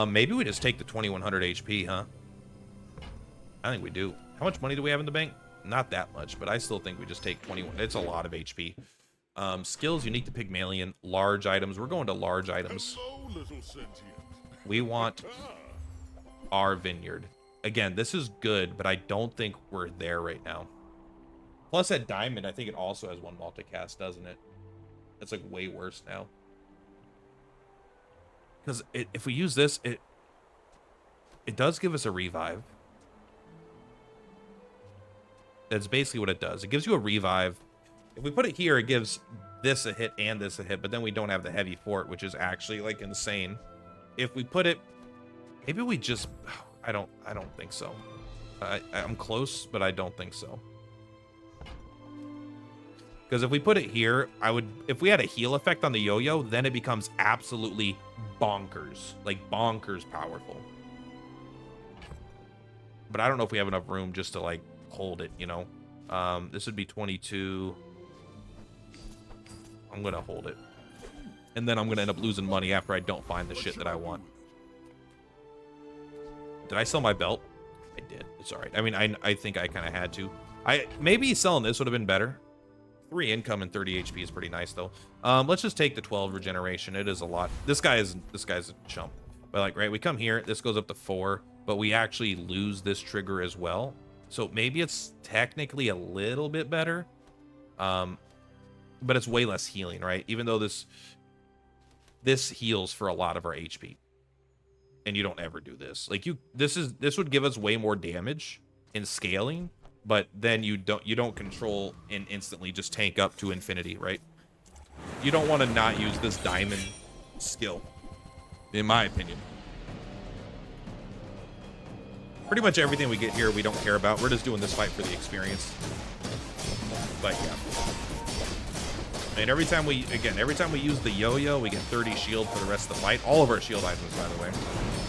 A: Maybe we just take the 2100 HP, huh? I think we do. How much money do we have in the bank? Not that much, but I still think we just take 21. It's a lot of HP. Skills unique to Pygmalion. Large items. We're going to large items.
E: Hello, little sentient.
A: We want our vineyard. Again, this is good, but I don't think we're there right now. Plus, at Diamond, I think it also has one multicast, doesn't it? It's like way worse now. Because if we use this, it does give us a revive. That's basically what it does. It gives you a revive. If we put it here, it gives this a hit and this a hit, but then we don't have the heavy fort, which is actually like insane. If we put it, maybe we just, I don't think so. I'm close, but I don't think so. Because if we put it here, if we had a heal effect on the yo-yo, then it becomes absolutely bonkers, like bonkers powerful. But I don't know if we have enough room just to like hold it, you know. This would be 22. I'm gonna hold it, and then I'm gonna end up losing money after I don't find the shit that I want. Did I sell my belt? I did. It's all right. I mean, I think I kind of had to. Maybe selling this would have been better. 3 income and 30 HP is pretty nice though. Let's just take the 12 regeneration. It is a lot. This guy's a chump. But like, right, we come here. This goes up to 4, but we actually lose this trigger as well. So maybe it's technically a little bit better. But it's way less healing, right? Even though this heals for a lot of our HP. And you don't ever do this. Like this would give us way more damage in scaling, but then you don't control and instantly just tank up to infinity, right? You don't want to not use this diamond skill, in my opinion. Pretty much everything we get here we don't care about. We're just doing this fight for the experience. But yeah. And every time we use the yo-yo, we get 30 shield for the rest of the fight. All of our shield items, by the way.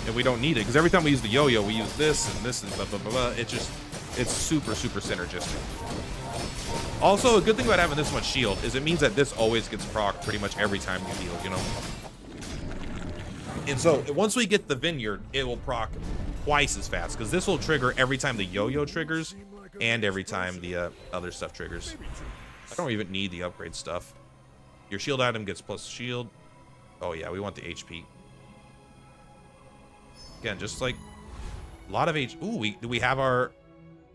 A: And we don't need it, because every time we use the yo-yo, we use this and this and blah, blah, blah, blah. It's super, super synergistic. Also, a good thing about having this much shield is it means that this always gets proc pretty much every time you heal, you know? And so, once we get the vineyard, it will proc twice as fast, because this will trigger every time the yo-yo triggers and every time the other stuff triggers. I don't even need the upgrade stuff. Your shield item gets plus shield. Oh yeah, we want the HP. Again, just like a lot of H. Ooh, we have our.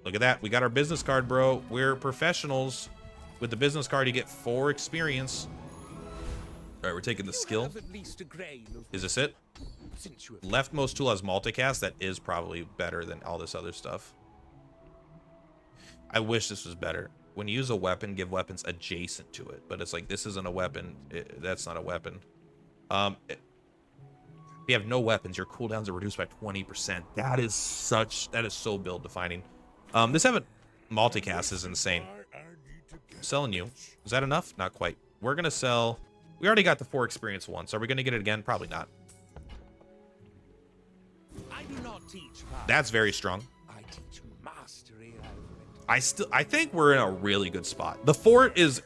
A: Look at that. We got our business card, bro. We're professionals. With the business card, you get 4 experience. All right, we're taking the skill. Is this it? Leftmost tool has multicast. That is probably better than all this other stuff. I wish this was better. When you use a weapon, give weapons adjacent to it. But it's like, this isn't a weapon. That's not a weapon. If you have no weapons, your cooldowns are reduced by 20%. That is so build defining. This having multicast is insane. I'm selling you. Is that enough? Not quite. We're going to sell. We already got the 4 experience once. Are we going to get it again? Probably not.
C: I do not teach.
A: That's very strong.
C: I teach mastery.
A: I think we're in a really good spot. The fort is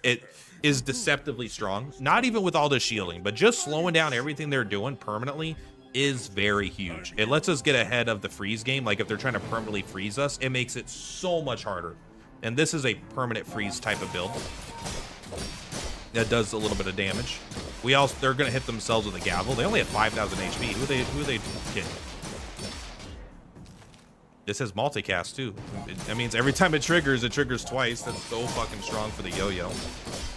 A: deceptively strong. Not even with all the shielding, but just slowing down everything they're doing permanently is very huge. It lets us get ahead of the freeze game. Like if they're trying to permanently freeze us, it makes it so much harder. And this is a permanent freeze type of build that does a little bit of damage. They're gonna hit themselves with a gavel. They only have 5,000 HP. Who are they kidding? This has multicast too. That means every time it triggers twice. That's so fucking strong for the yo-yo.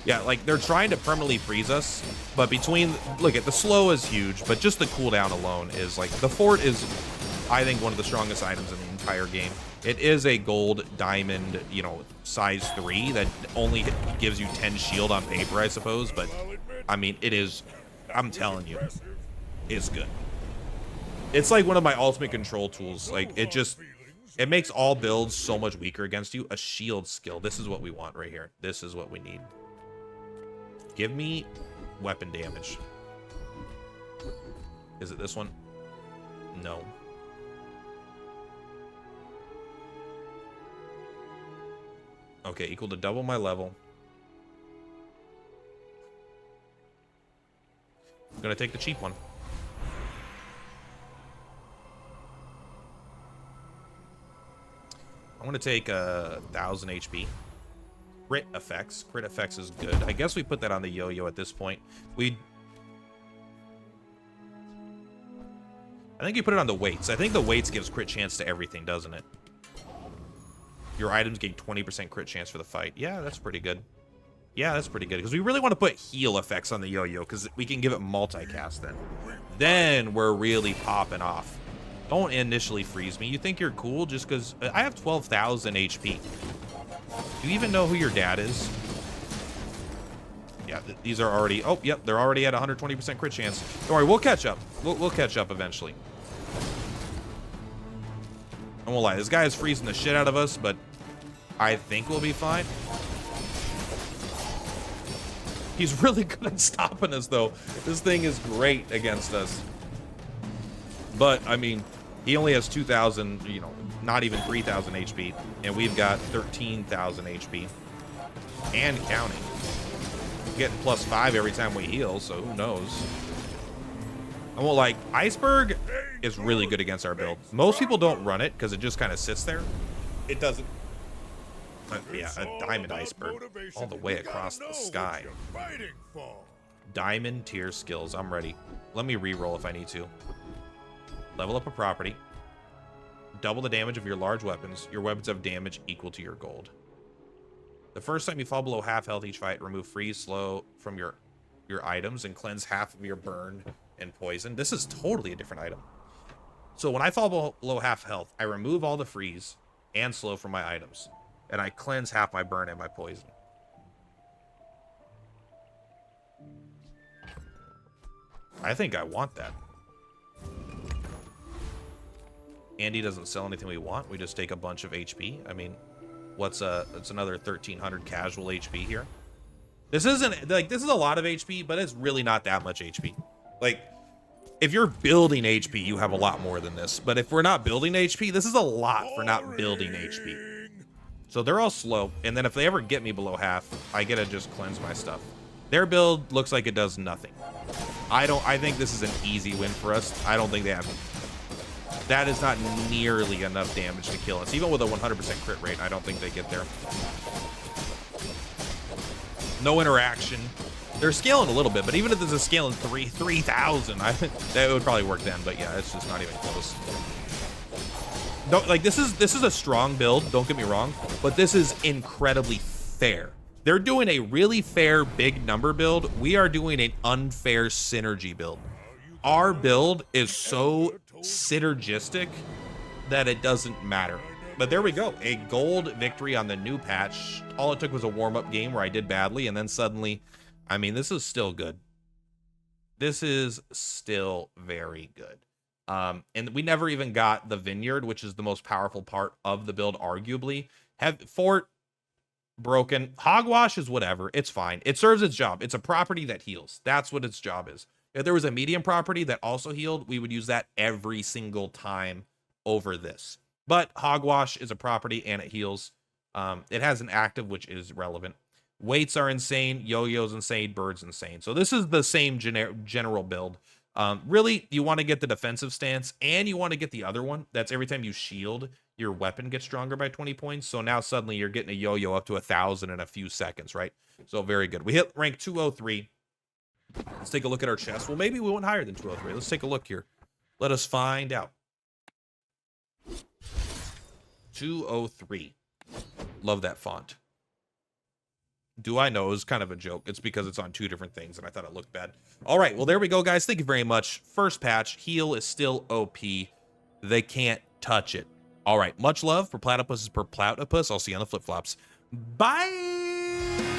A: Yeah, like they're trying to permanently freeze us, but look at the slow is huge, but just the cooldown alone is like, the fort is, I think, one of the strongest items in the entire game. It is a gold diamond, you know, size 3 that only gives you 10 shield on paper, I suppose, but I mean, it is, I'm telling you, it's good. It's like one of my ultimate control tools. Like it makes all builds so much weaker against you. A shield skill. This is what we want right here. This is what we need. Give me weapon damage. Is it this one? No. Okay, equal to double my level. I'm gonna take the cheap one. I'm gonna take 1,000 HP. Crit effects. Crit effects is good. I guess we put that on the yo-yo at this point. I think you put it on the weights. I think the weights gives crit chance to everything, doesn't it? Your items gain 20% crit chance for the fight. Yeah, that's pretty good. Yeah, that's pretty good. Because we really want to put heal effects on the yo-yo, because we can give it multicast then. then we're really popping off. Don't initially freeze me. You think you're cool just because I have 12,000 HP. Do you even know who your dad is? Yeah, these are already... Oh, yep, they're already at 120% crit chance. Don't worry, we'll catch up. We'll catch up eventually. I won't lie, this guy is freezing the shit out of us, but I think we'll be fine. He's really good at stopping us, though. This thing is great against us. But, I mean, he only has 2,000, you know, not even 3,000 HP. And we've got 13,000 HP. And counting. Getting +5 every time we heal, so who knows? I won't like, Iceberg is really good against our build. Most people don't run it because it just kind of sits there. It doesn't. Yeah, a diamond iceberg all the way across the sky. Diamond tier skills. I'm ready. Let me re-roll if I need to. Level up a property. Double the damage of your large weapons. Your weapons have damage equal to your gold. The first time you fall below half health each fight, remove freeze slow from your items and cleanse half of your burn and poison. This is totally a different item. So when I fall below half health, I remove all the freeze and slow from my items. And I cleanse half my burn and my poison. I think I want that. Andy doesn't sell anything we want. We just take a bunch of HP. I mean, it's another 1,300 casual HP here. This isn't, like, this is a lot of HP, but it's really not that much HP. Like, if you're building HP, you have a lot more than this. But if we're not building HP, this is a lot for not building HP. So they're all slow, and then if they ever get me below half, I get to just cleanse my stuff. Their build looks like it does nothing. I think this is an easy win for us. I don't think they have... That is not nearly enough damage to kill us. Even with a 100% crit rate, I don't think they get there. No interaction. They're scaling a little bit, but even if there's a scale in 3,000, that would probably work then. But yeah, it's just not even close. Don't, like, this is a strong build, don't get me wrong, but this is incredibly fair. They're doing a really fair big number build. We are doing an unfair synergy build. Our build is so synergistic that it doesn't matter. But there we go, a gold victory on the new patch. All it took was a warm-up game where I did badly, and then suddenly, I mean, this is still good. This is still very good. And we never even got the vineyard, which is the most powerful part of the build, arguably. Fort broken. Hogwash is whatever. It's fine. It serves its job. It's a property that heals. That's what its job is. If there was a medium property that also healed, we would use that every single time over this. But Hogwash is a property and it heals. It has an active, which is relevant. Weights are insane. Yo-yo's insane. Bird's insane. So this is the same general build. Really, you want to get the defensive stance and you want to get the other one. That's every time you shield, your weapon gets stronger by 20 points. So now suddenly you're getting a yo-yo up to 1,000 in a few seconds, right? So very good. We hit rank 203. Let's take a look at our chest. Well, maybe we went higher than 203. Let's take a look here. Let us find out. 203. Love that font. Do I know? It was kind of a joke. It's because it's on two different things, and I thought it looked bad. All right, well, there we go, guys. Thank you very much. First patch, heal is still OP. They can't touch it. All right, much love for Platypus per Platypus. I'll see you on the flip-flops. Bye!